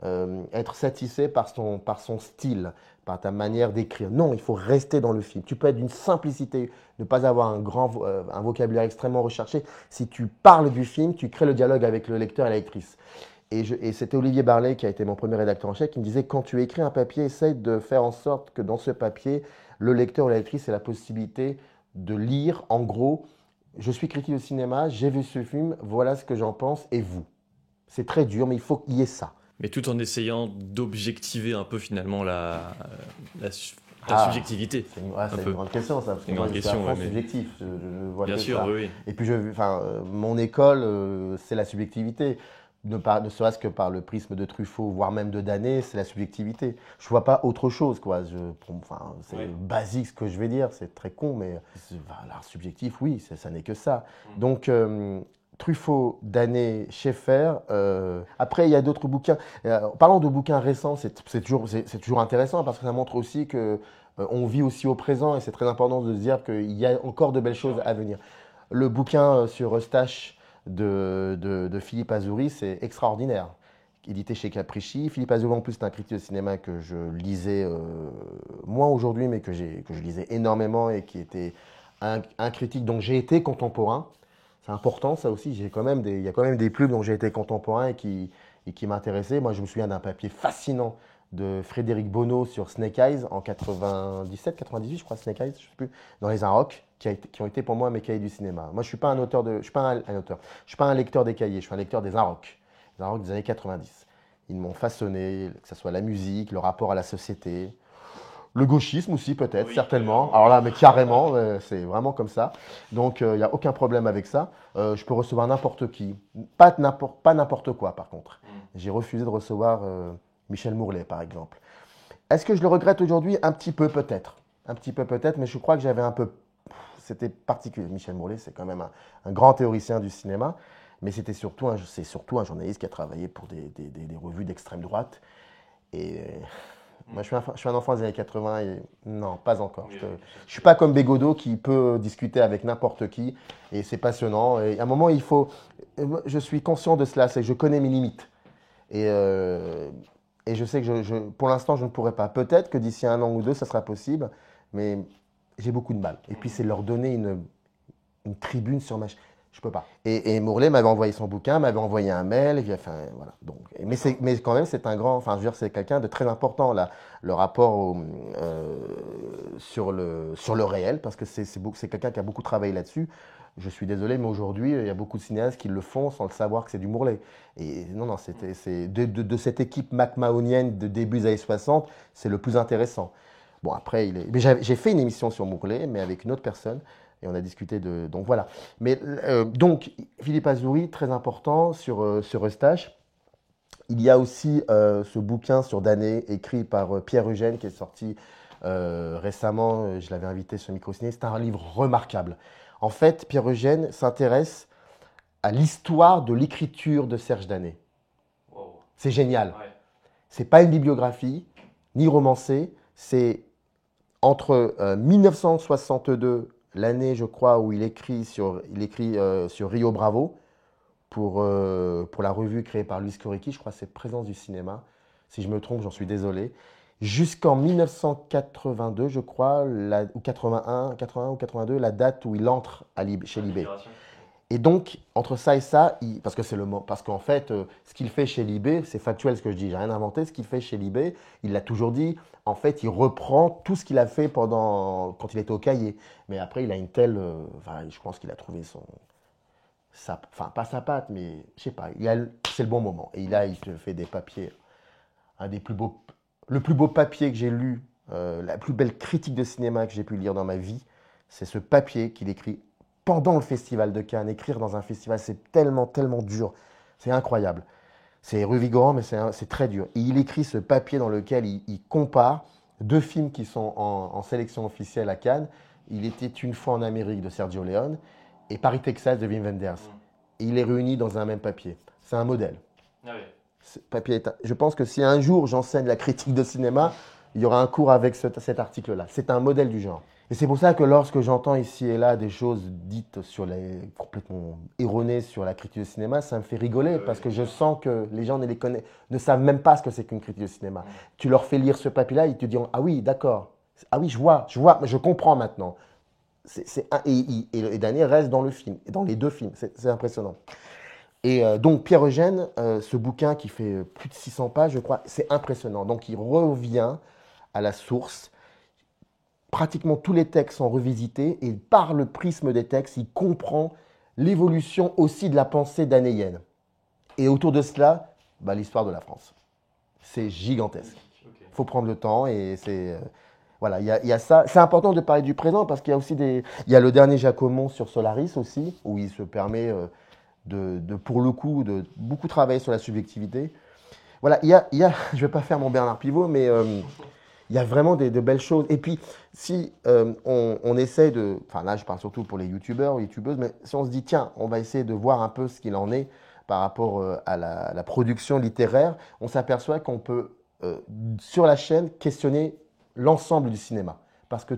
être satisfait par son style, par ta manière d'écrire. Non, il faut rester dans le film. Tu peux être d'une simplicité, ne pas avoir un vocabulaire extrêmement recherché. Si tu parles du film, tu crées le dialogue avec le lecteur et la lectrice. Et c'était Olivier Barlet, qui a été mon premier rédacteur en chef, qui me disait, quand tu écris un papier, essaye de faire en sorte que dans ce papier, le lecteur ou la lectrice ait la possibilité de lire, en gros, je suis critique de cinéma, j'ai vu ce film, voilà ce que j'en pense, et vous. C'est très dur, mais il faut qu'il y ait ça. Mais tout en essayant d'objectiver un peu finalement la subjectivité. C'est une grande question, ça. Parce que moi, je suis à fond subjectif. Je vois bien sûr, ça. oui. Et puis, mon école, c'est la subjectivité. Ne serait-ce que par le prisme de Truffaut, voire même de Danet, c'est la subjectivité. Je ne vois pas autre chose, quoi. C'est basique ce que je vais dire, c'est très con, mais l'art subjectif, oui, ça n'est que ça. Donc, Truffaut, Danet, Schaeffer. Après, il y a d'autres bouquins. Parlant de bouquins récents, c'est toujours intéressant parce que ça montre aussi que on vit aussi au présent et c'est très important de se dire qu'il y a encore de belles choses à venir. Le bouquin sur Eustache de Philippe Azouri, c'est extraordinaire. Édité chez Capricci. Philippe Azouri, en plus, c'est un critique de cinéma que je lisais moins aujourd'hui, mais que je lisais énormément et qui était un critique dont j'ai été contemporain. C'est important, ça aussi. Il y a quand même des plumes dont j'ai été contemporain et qui m'intéressaient. Moi, je me souviens d'un papier fascinant de Frédéric Bonneau sur Snake Eyes en 97, 98, je crois, Snake Eyes, je sais plus, dans les Inrocks, qui ont été pour moi mes cahiers du cinéma. Moi, je suis pas un auteur je suis pas un auteur, je suis pas un lecteur des cahiers, je suis un lecteur des Inrocks, des années 90. Ils m'ont façonné, que ce soit la musique, le rapport à la société, le gauchisme aussi peut-être, oui, certainement. Alors là, mais carrément, c'est vraiment comme ça. Donc, il n'y a aucun problème avec ça. Je peux recevoir n'importe qui. Pas n'importe quoi, par contre. J'ai refusé de recevoir Michel Mourlet, par exemple. Est-ce que je le regrette aujourd'hui? Un petit peu peut-être. Un petit peu peut-être, mais je crois que j'avais un peu... C'était particulier. Michel Mourlet, c'est quand même un grand théoricien du cinéma. Mais c'est surtout un journaliste qui a travaillé pour des revues d'extrême droite. Et... moi, je suis un enfant des années 80 et non, pas encore. Je ne suis pas comme Bégodeau qui peut discuter avec n'importe qui et c'est passionnant. Et à un moment, je suis conscient de cela, c'est que je connais mes limites. Et je sais que pour l'instant, je ne pourrai pas. Peut-être que d'ici 1 an ou 2, ça sera possible, mais j'ai beaucoup de mal. Et puis, c'est leur donner une tribune sur ma... Je peux pas. Et Mourlet m'avait envoyé son bouquin, m'avait envoyé un mail. Enfin, voilà. Donc, mais quand même, c'est un grand. Enfin, je veux dire, c'est quelqu'un de très important là. Le rapport sur le réel, parce que c'est quelqu'un qui a beaucoup travaillé là-dessus. Je suis désolé, mais aujourd'hui, il y a beaucoup de cinéastes qui le font sans le savoir que c'est du Mourlet. Et non, c'est de cette équipe macmahonienne de début des années 60, c'est le plus intéressant. Bon, après, mais j'ai fait une émission sur Mourlet, mais avec une autre personne. Et on a discuté de... Donc voilà. Mais donc, Philippe Azouri, très important sur Eustache. Il y a aussi ce bouquin sur Danet, écrit par Pierre Eugène, qui est sorti récemment. Je l'avais invité sur Microciné. C'est un livre remarquable. En fait, Pierre Eugène s'intéresse à l'histoire de l'écriture de Serge Danet. Wow. C'est génial. Ouais. C'est pas une bibliographie, ni romancée. C'est entre 1962... l'année, je crois, où il écrit sur Rio Bravo pour la revue créée par Luis Corrichi, je crois que c'est Présence du cinéma. Si je me trompe, j'en suis désolé. Jusqu'en 1982, je crois, ou 81 ou 82, la date où il entre chez Libé. Et donc, entre ça et ça, parce qu'en fait, ce qu'il fait chez Libé, c'est factuel ce que je dis, j'ai rien inventé, ce qu'il fait chez Libé, il l'a toujours dit, en fait, il reprend tout ce qu'il a fait quand il était au Cahier. Mais après, il a une telle, je pense qu'il a trouvé pas sa patte, mais je sais pas, c'est le bon moment. Et il te fait des papiers, le plus beau papier que j'ai lu, la plus belle critique de cinéma que j'ai pu lire dans ma vie, c'est ce papier qu'il écrit pendant le festival de Cannes. Écrire dans un festival, c'est tellement, tellement dur. C'est incroyable. C'est revigorant, mais c'est très dur. Et il écrit ce papier dans lequel il compare 2 films qui sont en sélection officielle à Cannes. Il était une fois en Amérique de Sergio Leone et Paris, Texas de Wim Wenders. Et il les réunit dans un même papier. C'est un modèle. Ah oui. Je pense que si un jour j'enseigne la critique de cinéma, il y aura un cours avec cet article-là. C'est un modèle du genre. Et c'est pour ça que lorsque j'entends ici et là des choses dites complètement erronées sur la critique de cinéma, ça me fait rigoler parce que je sens que les gens ne savent même pas ce que c'est qu'une critique de cinéma. Tu leur fais lire ce papier-là, ils te diront « Ah oui, d'accord. Ah oui, je vois, je comprends maintenant. » Et Danet reste dans le film, dans les 2 films. C'est impressionnant. Et donc Pierre Eugène, ce bouquin qui fait plus de 600 pages, je crois, c'est impressionnant. Donc il revient à la source. Pratiquement tous les textes sont revisités et par le prisme des textes, il comprend l'évolution aussi de la pensée danéenne. Et autour de cela, l'histoire de la France. C'est gigantesque. Il faut prendre le temps et c'est... voilà, il y a ça. C'est important de parler du présent parce qu'il y a aussi il y a le dernier Jacomon sur Solaris aussi, où il se permet pour le coup, de beaucoup travailler sur la subjectivité. Voilà, je ne vais pas faire mon Bernard Pivot, mais il y a vraiment de belles choses. Et puis, si on essaie de... Enfin là, je parle surtout pour les youtubeurs ou youtubeuses, mais si on se dit, tiens, on va essayer de voir un peu ce qu'il en est par rapport à la production littéraire, on s'aperçoit qu'on peut, sur la chaîne, questionner l'ensemble du cinéma. Parce que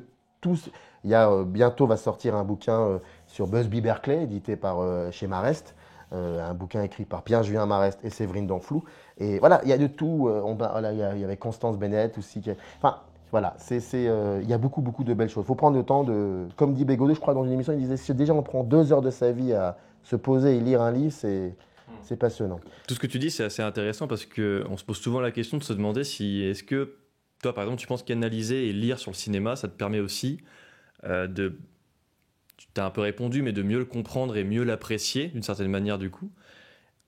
il y a, bientôt va sortir un bouquin sur Busby Berkeley, édité par chez Marest. Un bouquin écrit par Pierre-Julien Marest et Séverine Danflou. Et voilà, il y a de tout. Voilà, il y avait Constance Bennett aussi. Enfin, voilà, il y a beaucoup, beaucoup de belles choses. Il faut prendre le temps de... Comme dit Bégodeau, je crois, dans une émission, il disait, si déjà on prend 2 heures de sa vie à se poser et lire un livre, c'est passionnant. Tout ce que tu dis, c'est assez intéressant parce qu'on se pose souvent la question de se demander si, est-ce que toi, par exemple, tu penses qu'analyser et lire sur le cinéma, ça te permet aussi de... Tu t'as un peu répondu, mais de mieux le comprendre et mieux l'apprécier d'une certaine manière du coup.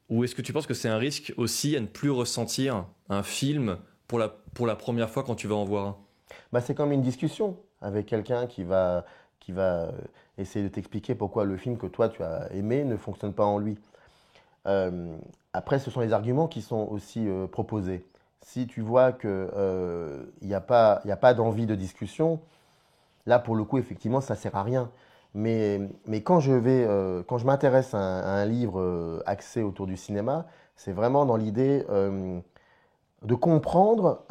Ou est-ce que tu penses que c'est un risque aussi à ne plus ressentir un film pour la première fois quand tu vas en voir un? Bah, c'est comme une discussion avec quelqu'un qui va essayer de t'expliquer pourquoi le film que toi tu as aimé ne fonctionne pas en lui. Euh, Après, ce sont les arguments qui sont aussi proposés. Si tu vois qu'il n'y a pas d'envie de discussion, là, pour le coup, effectivement, ça sert à rien. Mais quand je m'intéresse à un livre axé autour du cinéma, c'est vraiment dans l'idée de comprendre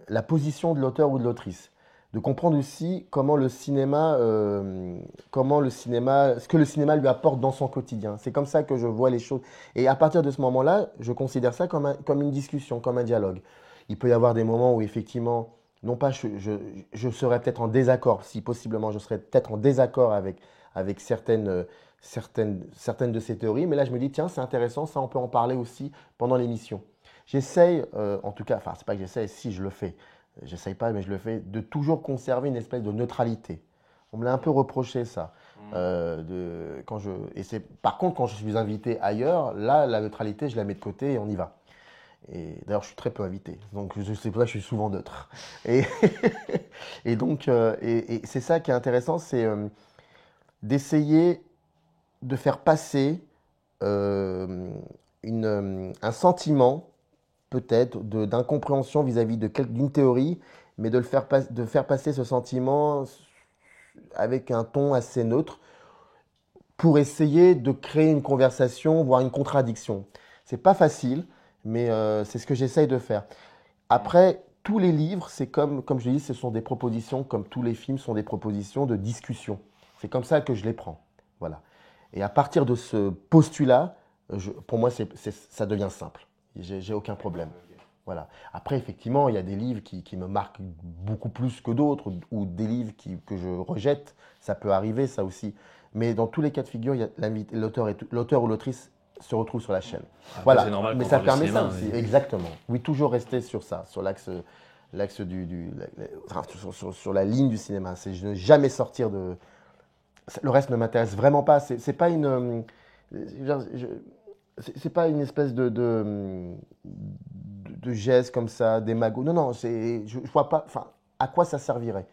la position de l'auteur ou de l'autrice. De comprendre aussi ce que le cinéma lui apporte dans son quotidien. C'est comme ça que je vois les choses. Et à partir de ce moment-là, je considère ça comme une discussion, comme un dialogue. Il peut y avoir des moments où effectivement, non pas je serais peut-être en désaccord, si possiblement je serais peut-être en désaccord avec certaines de ces théories, mais là je me dis, tiens, c'est intéressant, ça on peut en parler aussi pendant l'émission. J'essaye, en tout cas, enfin c'est pas que j'essaye, si je le fais, j'essaye pas, mais je le fais, de toujours conserver une espèce de neutralité. On me l'a un peu reproché ça. Par contre, quand je suis invité ailleurs, là, la neutralité, je la mets de côté et on y va. Et d'ailleurs, je suis très peu invité, donc c'est pour ça que je suis souvent neutre. Et, et donc, et c'est ça qui est intéressant, c'est d'essayer de faire passer euh, un sentiment, peut-être, d'incompréhension vis-à-vis d'une théorie, mais de faire passer ce sentiment avec un ton assez neutre pour essayer de créer une conversation, voire une contradiction. C'est pas facile, mais c'est ce que j'essaye de faire. Après, tous les livres, c'est comme je dis, ce sont des propositions, comme tous les films sont des propositions de discussion. C'est comme ça que je les prends. Voilà. Et à partir de ce postulat, pour moi, ça devient simple. J'ai aucun problème. Voilà. Après, effectivement, il y a des livres qui me marquent beaucoup plus que d'autres, ou des livres que je rejette. Ça peut arriver, ça aussi. Mais dans tous les cas de figure, l'auteur ou l'autrice se retrouve sur la chaîne. Après, Voilà. c'est normal Mais quand ça on parle de permet ça cinéma. aussi. Oui. Exactement. Oui, toujours rester sur ça, sur sur la ligne du cinéma. C'est ne jamais sortir de. Le reste ne m'intéresse vraiment pas. C'est pas une. C'est pas une espèce de geste comme ça, des magots. Non, non, je vois pas. Enfin, à quoi ça servirait?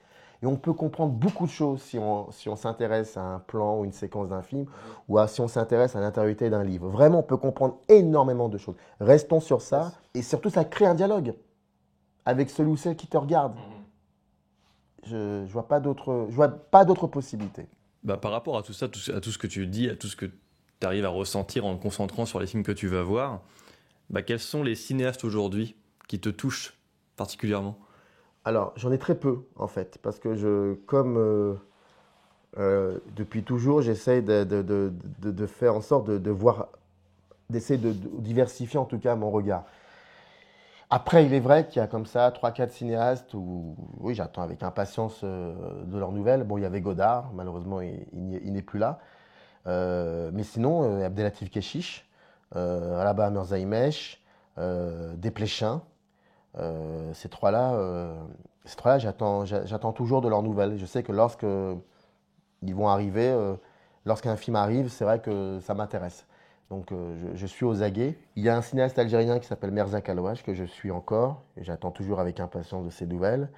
Et on peut comprendre beaucoup de choses si on s'intéresse à un plan ou une séquence d'un film, ou si on s'intéresse à l'intériorité d'un livre. Vraiment, on peut comprendre énormément de choses. Restons sur ça. Et surtout, ça crée un dialogue avec celui ou celle qui te regarde. Je vois pas d'autres possibilités. Bah, par rapport à tout ça, à tout ce que tu dis, à tout ce que tu arrives à ressentir en te concentrant sur les films que tu vas voir, bah, quels sont les cinéastes aujourd'hui qui te touchent particulièrement? Alors, j'en ai très peu, en fait, parce que depuis toujours, j'essaie de faire en sorte de voir, d'essayer de diversifier en tout cas mon regard. Après, il est vrai qu'il y a comme ça trois, quatre cinéastes où, oui, j'attends avec impatience de leurs nouvelles. Bon, il y avait Godard, malheureusement, il n'est plus là. Mais sinon, Abdelatif Kechiche, Alaba Mirzaïmesh, Desplechin, ces trois-là, j'attends toujours de leurs nouvelles. Je sais que lorsque ils vont arriver, lorsqu'un film arrive, c'est vrai que ça m'intéresse. Donc je suis aux aguets. Il y a un cinéaste algérien qui s'appelle Merzak Alouache que je suis encore et j'attends toujours avec impatience de ses nouvelles.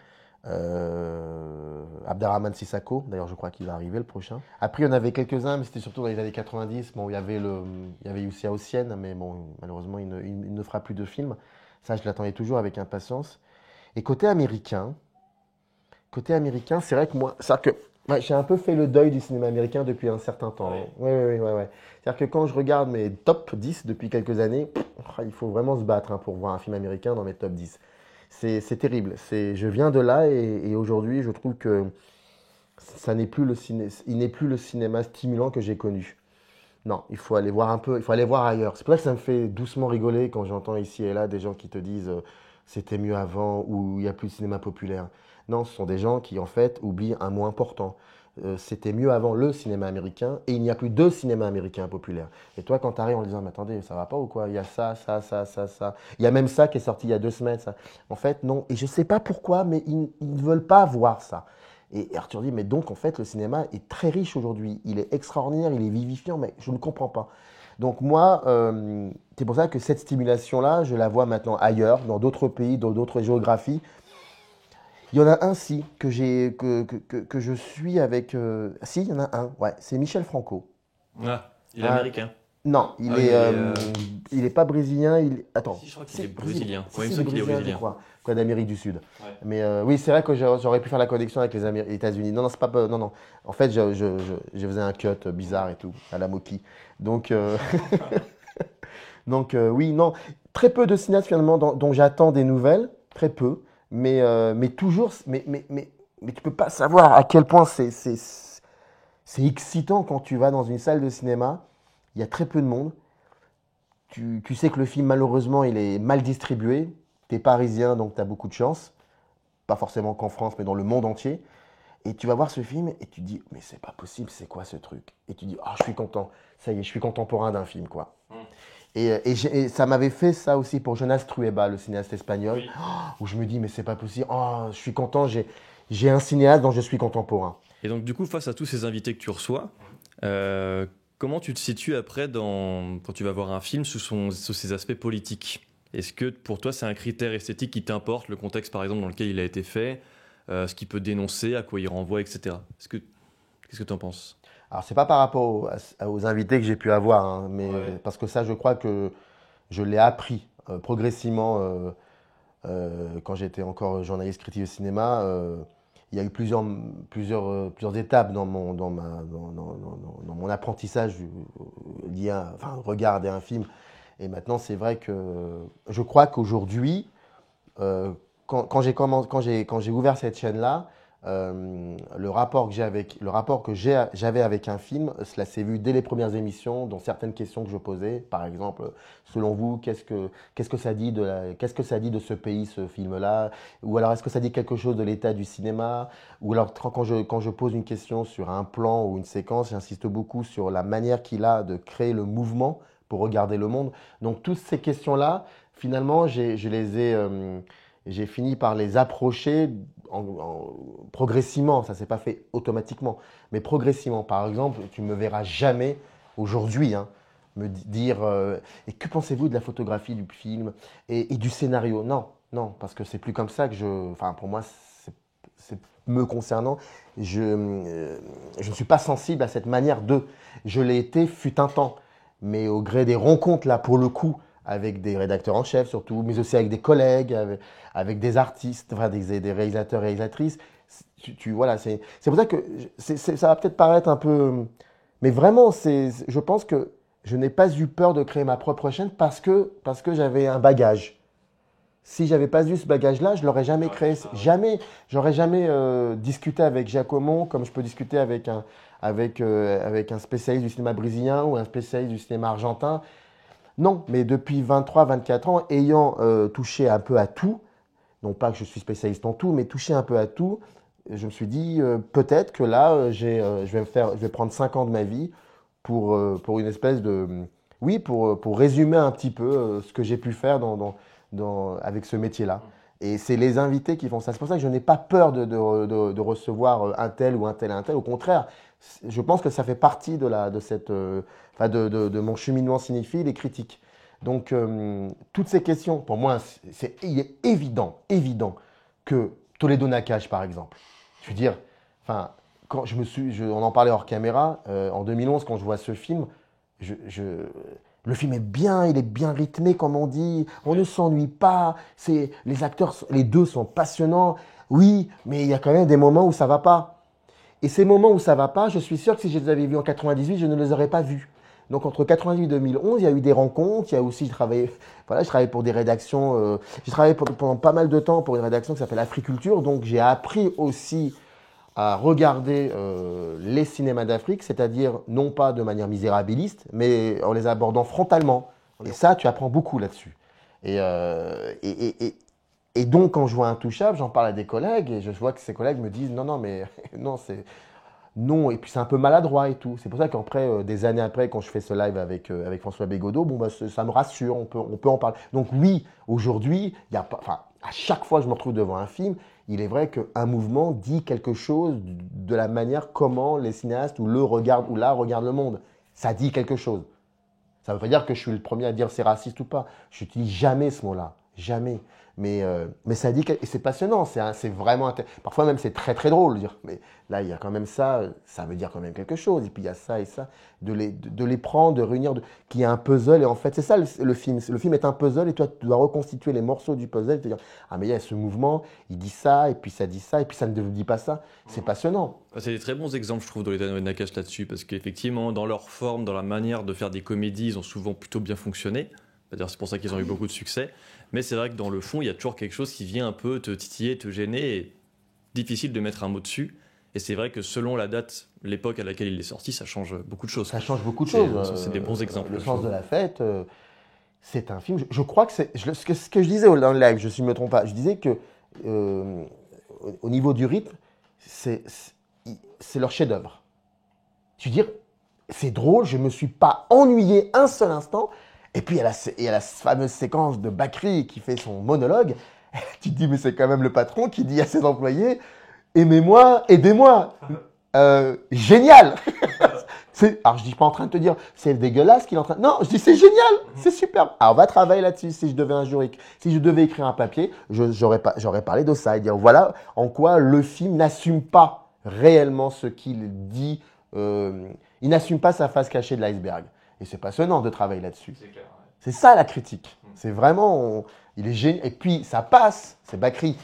Abderrahmane Sissako, d'ailleurs je crois qu'il va arriver le prochain. Après il y en avait quelques-uns, mais c'était surtout dans les années 90. Bon, il y avait Youssia Ossienne, mais bon, malheureusement il ne fera plus de films. Ça je l'attendais toujours avec impatience. Et côté américain, c'est vrai que moi, ouais, j'ai un peu fait le deuil du cinéma américain depuis un certain temps. Ouais. Oui, oui, oui, ouais, ouais. C'est-à-dire que quand je regarde mes top 10 depuis quelques années, il faut vraiment se battre hein, pour voir un film américain dans mes top 10. C'est terrible. Je viens de là et aujourd'hui, je trouve que ça n'est plus il n'est plus le cinéma stimulant que j'ai connu. Non, il faut aller voir un peu, il faut aller voir ailleurs. C'est pour ça que ça me fait doucement rigoler quand j'entends ici et là des gens qui te disent c'était mieux avant ou il n'y a plus de cinéma populaire. Non, ce sont des gens qui en fait oublient un mot important. C'était mieux avant le cinéma américain et il n'y a plus de cinéma américain populaire. Et toi, quand tu arrives en disant, mais attendez, ça va pas ou quoi? Il y a ça, ça, ça, ça, ça. Il y a même ça qui est sorti il y a 2 semaines. Ça. En fait, non. Et je ne sais pas pourquoi, mais ils ne veulent pas voir ça. Et Arthur dit, mais donc en fait, le cinéma est très riche aujourd'hui. Il est extraordinaire, il est vivifiant, mais je ne comprends pas. Donc moi, c'est pour ça que cette stimulation-là, je la vois maintenant ailleurs, dans d'autres pays, dans d'autres géographies. Il y en a un, si, que je suis avec... si, il y en a un, ouais, c'est Michel Franco. Ah, il est Ah, américain. non, Ah, il est. il est pas brésilien, attends. Si, je crois qu'il est C'est brésilien. Si, Ouais, il me c'est semble qu'il est brésilien, je brésilien. crois. Quoi, d'Amérique du Sud. Ouais. Mais oui, c'est vrai que j'aurais pu faire la connexion avec les États-Unis. Non, non, c'est pas... Non, non. En fait, je faisais un cut bizarre et tout, à la Moki. Donc, oui, non. Très peu de cinéastes, finalement, dont j'attends des nouvelles. Très peu. Mais toujours... Mais tu peux pas savoir à quel point c'est excitant quand tu vas dans une salle de cinéma. Il y a très peu de monde. Tu sais que le film, malheureusement, il est mal distribué. Tu es parisien, donc tu as beaucoup de chance. Pas forcément qu'en France, mais dans le monde entier. Et tu vas voir ce film et tu te dis, mais c'est pas possible, c'est quoi ce truc? Et tu dis, ah, je suis content. Ça y est, je suis contemporain d'un film, quoi. Et ça m'avait fait ça aussi pour Jonas Trueba, le cinéaste espagnol, Oui. où je me dis, mais c'est pas possible. Oh, je suis content, j'ai un cinéaste dont je suis contemporain. Et donc, du coup, face à tous ces invités que tu reçois, euh, comment tu te situes après quand tu vas voir un film sous ses aspects politiques? Est-ce que pour toi, c'est un critère esthétique qui t'importe, le contexte par exemple dans lequel il a été fait, ce qu'il peut dénoncer, à quoi il renvoie, etc. Qu'est-ce que tu en penses? Alors, c'est pas par rapport aux invités que j'ai pu avoir, hein, mais Ouais. parce que ça, je crois que je l'ai appris progressivement quand j'étais encore journaliste critique de cinéma. Il y a eu plusieurs étapes dans mon apprentissage lié à enfin, regarder un film. Et maintenant, c'est vrai que je crois qu'aujourd'hui, quand j'ai ouvert cette chaîne-là, le rapport que j'avais avec un film, cela s'est vu dès les premières émissions, dans certaines questions que je posais. Par exemple, selon vous, qu'est-ce que ça dit qu'est-ce que ça dit de ce pays, ce film-là? Ou alors, est-ce que ça dit quelque chose de l'état du cinéma? Ou alors, quand je pose une question sur un plan ou une séquence, j'insiste beaucoup sur la manière qu'il a de créer le mouvement pour regarder le monde. Donc, toutes ces questions-là, finalement, j'ai fini par les approcher progressivement. Ça ne s'est pas fait automatiquement, mais progressivement. Par exemple, tu ne me verras jamais aujourd'hui hein, me dire et que pensez-vous de la photographie du film et du scénario? Non, non, parce que c'est plus comme ça que enfin, pour moi, me concernant, je ne suis pas sensible à cette manière de. Je l'ai été fut un temps, mais au gré des rencontres là, pour le coup avec des rédacteurs en chef surtout, mais aussi avec des collègues, avec des artistes, enfin des réalisateurs et réalisatrices. Voilà, c'est pour ça que ça va peut-être paraître un peu... Mais vraiment, je pense que je n'ai pas eu peur de créer ma propre chaîne parce que j'avais un bagage. Si j'avais pas eu ce bagage-là, je l'aurais jamais créé. Jamais, j'aurais jamais discuté avec Giacomo comme je peux discuter avec un spécialiste du cinéma brésilien ou un spécialiste du cinéma argentin. Non, mais depuis 23-24 ans, ayant touché un peu à tout, non pas que je suis spécialiste en tout, mais touché un peu à tout, je me suis dit peut-être que là, je vais prendre 5 ans de ma vie pour une espèce de... Oui, pour résumer un petit peu ce que j'ai pu faire avec ce métier-là. Et c'est les invités qui font ça. C'est pour ça que je n'ai pas peur de recevoir un tel ou un tel et un tel. Au contraire, je pense que ça fait partie enfin, de mon cheminement cinéphile et critique. Donc, toutes ces questions, pour moi, il est évident que Toledo Nakash, par exemple, je veux dire, enfin, on en parlait hors caméra, en 2011, quand je vois ce film, je, je- Le film est bien, il est bien rythmé, comme on dit. On ne s'ennuie pas. Les acteurs, les deux sont passionnants. Oui, mais il y a quand même des moments où ça va pas. Et ces moments où ça va pas, je suis sûr que si je les avais vus en 98, je ne les aurais pas vus. Donc entre 98 et 2011, il y a eu des rencontres. Il y a aussi, voilà, je travaillais pour des rédactions. J'ai travaillé pendant pas mal de temps pour une rédaction qui s'appelle Africulture. Donc j'ai appris aussi à regarder les cinémas d'Afrique, c'est-à-dire non pas de manière misérabiliste, mais en les abordant frontalement. Et ça, tu apprends beaucoup là-dessus. Et, euh, et, et, et- et donc, quand je vois Intouchable, j'en parle à des collègues et je vois que ces collègues me disent non, non, mais non, non. Et puis c'est un peu maladroit et tout. C'est pour ça qu'après, des années après, quand je fais ce live avec François Bégodeau, bon, bah, ça me rassure, on peut en parler. Donc oui, aujourd'hui, il y a pas, enfin, à chaque fois que je me retrouve devant un film, il est vrai qu'un mouvement dit quelque chose de la manière comment les cinéastes ou le regardent ou la regardent le monde. Ça dit quelque chose. Ça ne veut pas dire que je suis le premier à dire c'est raciste ou pas. Je n'utilise jamais ce mot-là. Jamais. Mais ça dit et c'est passionnant. C'est vraiment parfois même c'est très très drôle de dire. Mais là il y a quand même ça veut dire quand même quelque chose. Et puis il y a ça et ça. De les prendre, de réunir, qu'il y a un puzzle. Et en fait c'est ça le film. Le film est un puzzle et toi tu dois reconstituer les morceaux du puzzle et te dire ah mais il y a ce mouvement, il dit ça et puis ça dit ça et puis ça ne dit pas ça. C'est passionnant. C'est des très bons exemples, je trouve, dans les Nakash là-dessus, parce qu'effectivement, dans leur forme, dans la manière de faire des comédies, ils ont souvent plutôt bien fonctionné. C'est-à-dire, c'est pour ça qu'ils ont eu beaucoup de succès. Mais c'est vrai que dans le fond, il y a toujours quelque chose qui vient un peu te titiller, te gêner, et difficile de mettre un mot dessus. Et c'est vrai que selon la date, l'époque à laquelle il est sorti, ça change beaucoup de choses. Ça change beaucoup de choses. C'est des bons exemples. Le je sens trouve. de la fête. C'est un film, je crois que c'est ce que je disais dans le live, je ne me trompe pas, je disais que au niveau du rythme, c'est leur chef-d'œuvre. Je veux dire, c'est drôle, je ne me suis pas ennuyé un seul instant. Et puis il y a la fameuse séquence de Bakri qui fait son monologue. Tu te dis, mais c'est quand même le patron qui dit à ses employés, aimez-moi, aidez-moi. Génial. Alors, je dis pas en train de te dire, c'est dégueulasse qu'il est en train. Non, je dis, c'est génial, c'est super. Alors, on va travailler là-dessus. Si je devais écrire un papier, j'aurais parlé de ça et dire, voilà en quoi le film n'assume pas réellement ce qu'il dit. Il n'assume pas sa face cachée de l'iceberg. Et c'est passionnant de travailler là-dessus. C'est clair. C'est ça la critique. C'est vraiment, il est génial. Et puis, ça passe. C'est Bakri.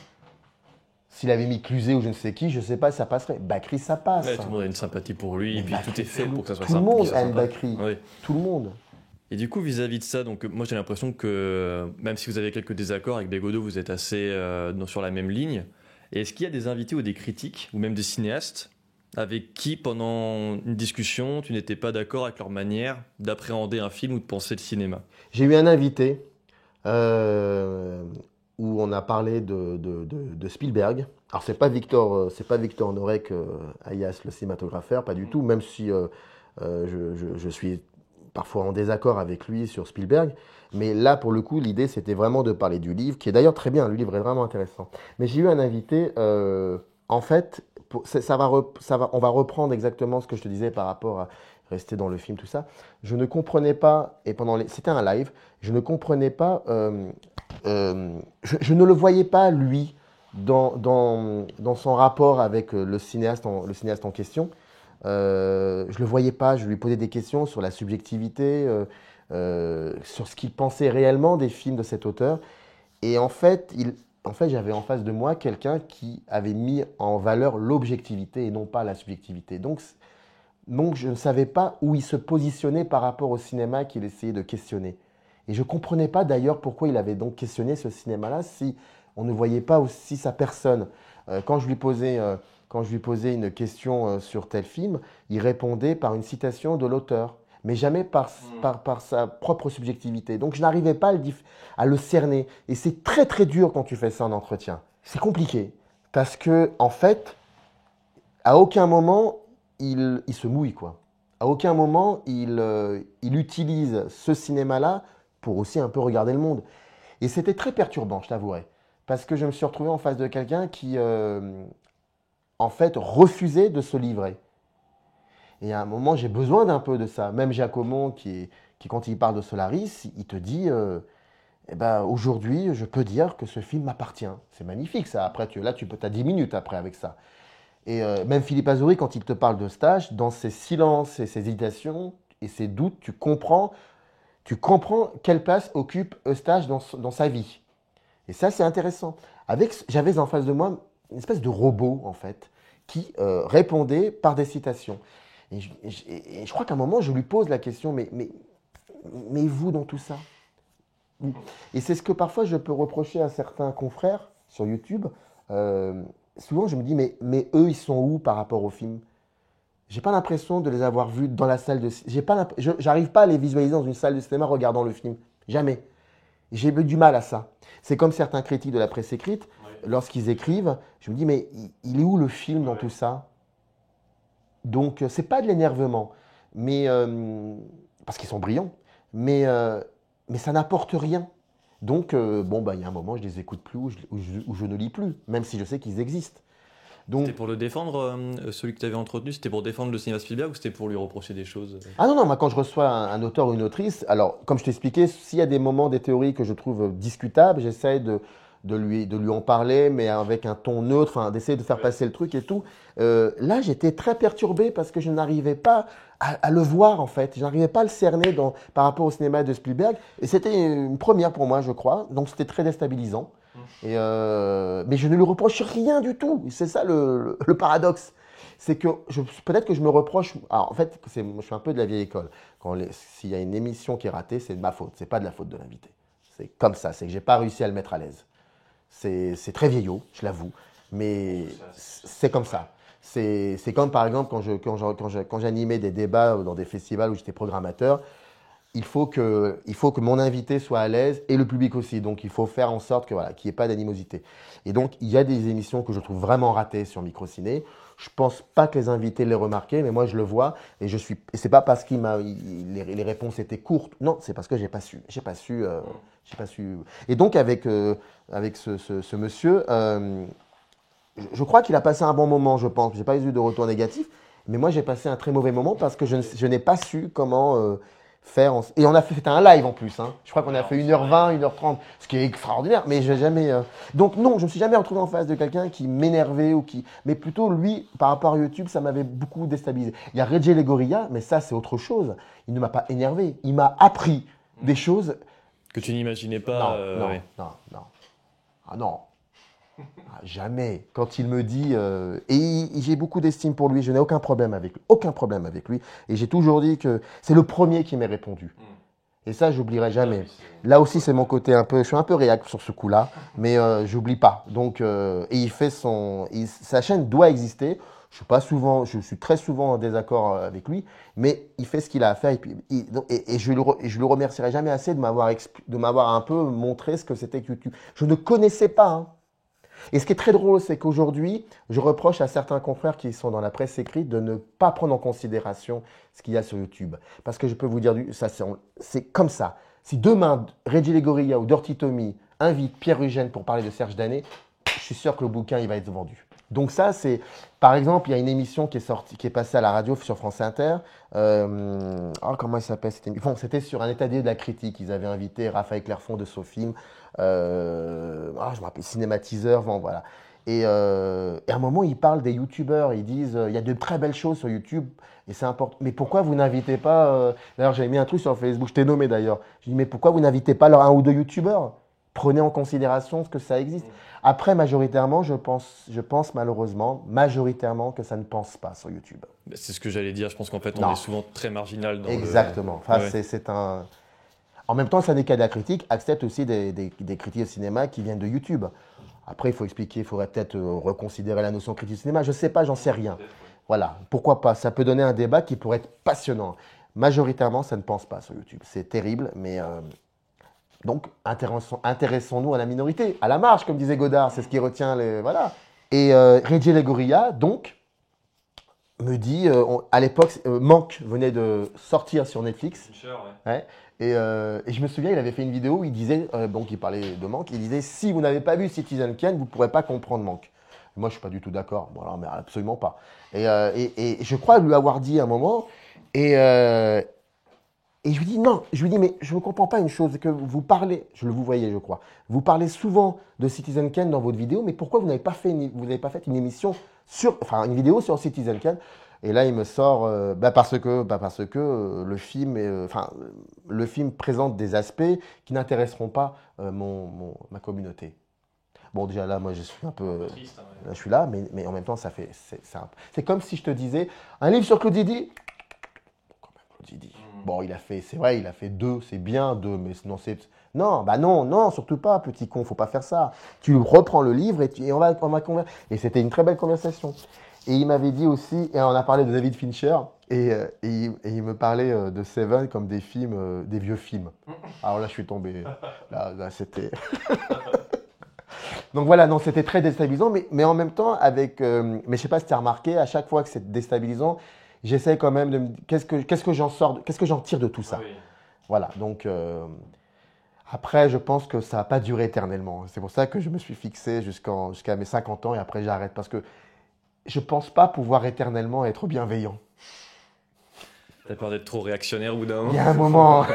S'il avait mis Cluzet ou je ne sais qui, je ne sais pas si ça passerait. Bakri, ça passe. Ouais, tout le monde a une sympathie pour lui, et puis Bakri, tout est fait pour que ça soit tout le sympa. monde aime Bakri. Oui. Tout le monde. Et du coup, vis-à-vis de ça, donc moi j'ai l'impression que même si vous avez quelques désaccords avec Bégodeau, vous êtes assez sur la même ligne. Et est-ce qu'il y a des invités ou des critiques, ou même des cinéastes, avec qui pendant une discussion, tu n'étais pas d'accord avec leur manière d'appréhender un film ou de penser le cinéma? J'ai eu un invité où on a parlé de Spielberg. Alors c'est pas Victor Norek, alias le cinématographeur, pas du tout, même si je suis parfois en désaccord avec lui sur Spielberg. Mais là, pour le coup, l'idée, c'était vraiment de parler du livre, qui est d'ailleurs très bien, le livre est vraiment intéressant. Mais j'ai eu un invité, en fait, on va reprendre exactement ce que je te disais par rapport à rester dans le film, tout ça. Je ne comprenais pas, et c'était un live, je ne comprenais pas, je ne le voyais pas, lui, dans son rapport avec le cinéaste en question. Je le voyais pas, je lui posais des questions sur la subjectivité, sur ce qu'il pensait réellement des films de cet auteur. Et en fait, j'avais en face de moi quelqu'un qui avait mis en valeur l'objectivité et non pas la subjectivité. Donc je ne savais pas où il se positionnait par rapport au cinéma qu'il essayait de questionner. Et je ne comprenais pas d'ailleurs pourquoi il avait donc questionné ce cinéma-là si on ne voyait pas aussi sa personne. Quand je lui posais une question sur tel film, il répondait par une citation de l'auteur, mais jamais par sa propre subjectivité. Donc je n'arrivais pas à le cerner. Et c'est très très dur quand tu fais ça en entretien. C'est compliqué. Parce que, en fait, à aucun moment, il se mouille, quoi. À aucun moment, il utilise ce cinéma-là pour aussi un peu regarder le monde. Et c'était très perturbant, je t'avouerai. Parce que je me suis retrouvé en face de quelqu'un qui, en fait, refusait de se livrer. Et à un moment, j'ai besoin d'un peu de ça. Même Giacomo, qui quand il parle de Solaris, il te dit eh ben, aujourd'hui, je peux dire que ce film m'appartient. C'est magnifique, ça. Après, tu as 10 minutes après avec ça. Et même Philippe Azouri, quand il te parle de Stage, dans ses silences et ses hésitations et ses doutes, tu comprends tu comprends quelle place occupe Eustache dans sa vie. Et ça, c'est intéressant. J'avais en face de moi une espèce de robot, en fait, qui répondait par des citations. Et je crois qu'à un moment, je lui pose la question, mais vous dans tout ça? Et c'est ce que parfois je peux reprocher à certains confrères sur YouTube. Souvent, je me dis, mais eux, ils sont où par rapport au film? J'ai pas l'impression de les avoir vus dans la salle de cinéma. J'arrive pas à les visualiser dans une salle de cinéma regardant le film. Jamais. J'ai eu du mal à ça. C'est comme certains critiques de la presse écrite, lorsqu'ils écrivent, je me dis, mais il est où le film dans tout ça? Donc, c'est pas de l'énervement, mais parce qu'ils sont brillants, mais ça n'apporte rien. Donc, bon, bah, il y a un moment, je les écoute plus ou je ne lis plus, même si je sais qu'ils existent. Donc, C'était pour le défendre, celui que tu avais entretenu, c'était pour défendre le cinéma Spielberg ou c'était pour lui reprocher des choses? ah non, non, moi quand je reçois un auteur ou une autrice, alors comme je t'expliquais, s'il y a des moments, des théories que je trouve discutables, j'essaie de lui en parler, mais avec un ton neutre, enfin, d'essayer de faire passer le truc et tout. Là, j'étais très perturbé parce que je n'arrivais pas à le voir, en fait. Je n'arrivais pas à le cerner par rapport au cinéma de Spielberg. Et c'était une première pour moi, je crois. Donc, c'était très déstabilisant. Mais je ne lui reproche rien du tout. C'est ça le paradoxe. C'est que peut-être que je me reproche. Alors, en fait, je suis un peu de la vieille école. S'il y a une émission qui est ratée, c'est de ma faute. C'est pas de la faute de l'invité. C'est comme ça. C'est que j'ai pas réussi à le mettre à l'aise. C'est très vieillot, je l'avoue, mais c'est comme ça. C'est comme par exemple quand j'animais des débats dans des festivals où j'étais programmateur, il faut que mon invité soit à l'aise et le public aussi. Donc il faut faire en sorte que voilà, qu'il n'y ait pas d'animosité. Et donc il y a des émissions que je trouve vraiment ratées sur Microciné. Je pense pas que les invités l'aient remarqué, mais moi je le vois et c'est pas parce les réponses étaient courtes. Non, c'est parce que j'ai pas su. J'ai pas su. Et donc avec ce monsieur, je crois qu'il a passé un bon moment, je pense. J'ai pas eu de retour négatif, mais moi j'ai passé un très mauvais moment parce que je n'ai pas su comment faire. Et on a fait un live en plus. Hein. Je crois qu'on a fait 1h20, 1h30, ce qui est extraordinaire. Mais j'ai jamais. Donc non, je me suis jamais retrouvé en face de quelqu'un qui m'énervait mais plutôt lui, par rapport à YouTube, ça m'avait beaucoup déstabilisé. Il y a Reggie Legoria, mais ça c'est autre chose. Il ne m'a pas énervé. Il m'a appris des choses que tu n'imaginais pas. Non. Ah non. Ah, jamais. Quand il me dit... et j'ai beaucoup d'estime pour lui, je n'ai aucun problème avec lui. Aucun problème avec lui. Et j'ai toujours dit que c'est le premier qui m'ait répondu. Et ça, j'oublierai jamais. Là aussi, c'est mon côté un peu... Je suis un peu réac sur ce coup-là, mais j'oublie pas. Donc, et il fait sa chaîne doit exister. Je suis très souvent en désaccord avec lui, mais il fait ce qu'il a à faire. Et je le remercierai jamais assez de m'avoir un peu montré ce que c'était que YouTube. Je ne connaissais pas, hein. Et ce qui est très drôle, c'est qu'aujourd'hui, je reproche à certains confrères qui sont dans la presse écrite de ne pas prendre en considération ce qu'il y a sur YouTube. Parce que je peux vous dire, c'est comme ça. Si demain, Reggie Legoria ou Dirty Tommy invitent Pierre Eugène pour parler de Serge Danet, je suis sûr que le bouquin il va être vendu. Donc ça, c'est... Par exemple, il y a une émission qui est passée à la radio sur France Inter. Comment elle s'appelle cette émission? Bon, c'était sur un état des lieux de la critique. Ils avaient invité Raphaël Clerfond de Sofilm. Je me rappelle, cinématiseur, bon, voilà. Et à un moment, ils parlent des youtubeurs. Ils disent, il y a de très belles choses sur YouTube et c'est important. Mais pourquoi vous n'invitez pas... D'ailleurs, j'avais mis un truc sur Facebook, je t'ai nommé d'ailleurs. J'ai dit, mais pourquoi vous n'invitez pas un ou deux youtubeurs? Prenez en considération ce que ça existe. Après, majoritairement, je pense malheureusement, que ça ne pense pas sur YouTube. C'est ce que j'allais dire. Je pense qu'en fait, on est souvent très marginal dans Exactement. Enfin, c'est un... En même temps, le syndicat de la critique accepte aussi des critiques de cinéma qui viennent de YouTube. Après, il faut expliquer, il faudrait peut-être reconsidérer la notion de critique de cinéma. Je ne sais pas, j'en sais rien. Voilà, pourquoi pas. Ça peut donner un débat qui pourrait être passionnant. Majoritairement, ça ne pense pas sur YouTube. C'est terrible, mais... Donc, intéressons-nous à la minorité, à la marge, comme disait Godard, c'est ce qui retient les... Voilà. Et Reggie Legoria, donc, me dit, à l'époque, Manque venait de sortir sur Netflix. Ouais. Et je me souviens, il avait fait une vidéo où il disait, donc il parlait de Manque, il disait, si vous n'avez pas vu Citizen Kane, vous ne pourrez pas comprendre Manque. Moi, je ne suis pas du tout d'accord. Bon, alors, mais absolument pas. Et je crois lui avoir dit à un moment, et je lui dis non, mais je ne comprends pas une chose, que vous parlez, vous voyez je crois, vous parlez souvent de Citizen Kane dans votre vidéo, mais pourquoi vous n'avez pas fait une émission une vidéo sur Citizen Kane? Et là, il me sort, parce que le film présente des aspects qui n'intéresseront pas ma communauté. Bon, déjà là, moi, je suis un peu, Triste, hein, là, je suis là, mais en même temps, c'est comme si je te disais, un livre sur Claude Zidi. Quand même, Claude Zidi. Bon, c'est vrai, il a fait deux, c'est bien deux, mais sinon non, bah non, non, surtout pas, petit con, faut pas faire ça. Tu reprends le livre et on va converser. Et c'était une très belle conversation. Et il m'avait dit aussi, et on a parlé de David Fincher, et il me parlait de Seven comme des films, des vieux films. Alors là, je suis tombé. Là c'était. Donc voilà, non, c'était très déstabilisant, mais en même temps, mais je sais pas si tu as remarqué, à chaque fois que c'est déstabilisant, j'essaie quand même de me qu'est-ce que j'en tire de tout ça. Oui. Voilà, donc après, je pense que ça n'a pas duré éternellement. C'est pour ça que je me suis fixé jusqu'à mes 50 ans et après j'arrête, parce que je ne pense pas pouvoir éternellement être bienveillant. T'as peur d'être trop réactionnaire au bout d'un Il y moment? a un moment,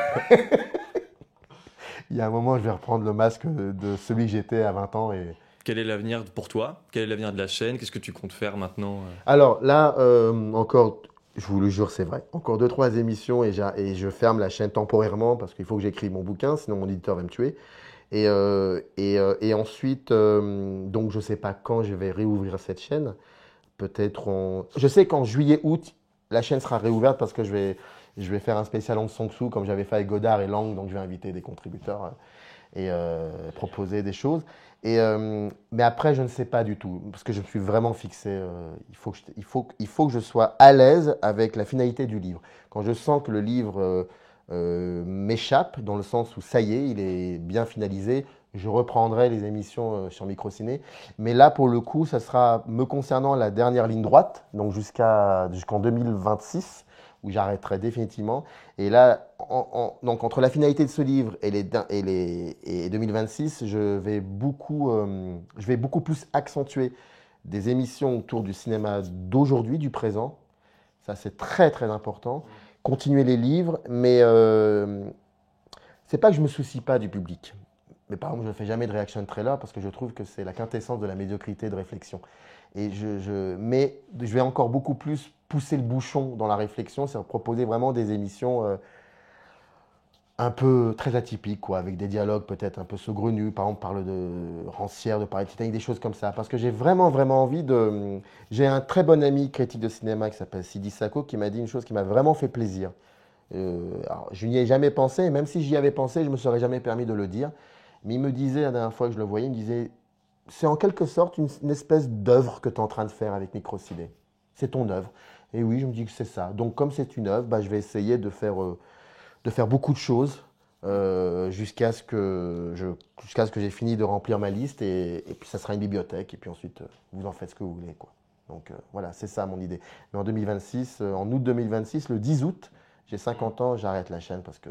il y a un moment, je vais reprendre le masque de celui que j'étais à 20 ans et. Quel est l'avenir pour toi? Quel est l'avenir de la chaîne? Qu'est-ce que tu comptes faire maintenant? Alors là, encore, je vous le jure, c'est vrai. Encore 2, 3 émissions et je ferme la chaîne temporairement parce qu'il faut que j'écrive mon bouquin, sinon mon éditeur va me tuer. Et ensuite, donc je ne sais pas quand je vais réouvrir cette chaîne. Je sais qu'en juillet, août, la chaîne sera réouverte parce que je vais faire un spécial Aung San Suu Kyi comme j'avais fait avec Godard et Lang, donc je vais inviter des contributeurs et proposer des choses. Mais après, je ne sais pas du tout, parce que je me suis vraiment fixé. Il faut que je sois à l'aise avec la finalité du livre. Quand je sens que le livre m'échappe, dans le sens où ça y est, il est bien finalisé, je reprendrai les émissions sur Microciné. Mais là, pour le coup, ça sera me concernant la dernière ligne droite, donc jusqu'en 2026, où j'arrêterai définitivement. Et là, donc entre la finalité de ce livre et 2026, je vais beaucoup plus accentuer des émissions autour du cinéma d'aujourd'hui, du présent. Ça, c'est très, très important. Continuer les livres, mais c'est pas que je me soucie pas du public. Mais par exemple, je ne fais jamais de reaction trailer parce que je trouve que c'est la quintessence de la médiocrité de réflexion. Mais je vais encore beaucoup plus pousser le bouchon dans la réflexion, c'est proposer vraiment des émissions un peu très atypiques, quoi, avec des dialogues peut-être un peu saugrenus. Par exemple, parle de Rancière, de parler de Titanic, des choses comme ça. Parce que j'ai vraiment, vraiment envie de. J'ai un très bon ami critique de cinéma qui s'appelle Sidi Sako qui m'a dit une chose qui m'a vraiment fait plaisir. Alors, je n'y ai jamais pensé, et même si j'y avais pensé, je ne me serais jamais permis de le dire. Mais il me disait, la dernière fois que je le voyais, il me disait, c'est en quelque sorte une espèce d'œuvre que tu es en train de faire avec Microciné. C'est ton œuvre. Et oui, je me dis que c'est ça. Donc comme c'est une œuvre, je vais essayer de faire beaucoup de choses jusqu'à ce que j'ai fini de remplir ma liste. Et puis ça sera une bibliothèque. Et puis ensuite, vous en faites ce que vous voulez, quoi. Donc voilà, c'est ça mon idée. Mais en 2026, en août 2026, le 10 août, j'ai 50 ans, j'arrête la chaîne parce que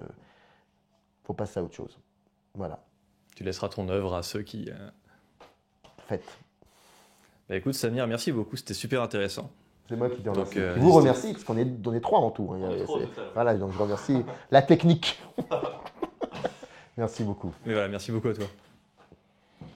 faut passer à autre chose. Voilà. Tu laisseras ton œuvre à ceux qui... Faites. Bah écoute Samir, merci beaucoup, c'était super intéressant. C'est moi qui te remercie. Donc, je vous remercie parce qu'on est 3 en tout. Voilà, donc je remercie la technique. Merci beaucoup. Mais voilà, merci beaucoup à toi.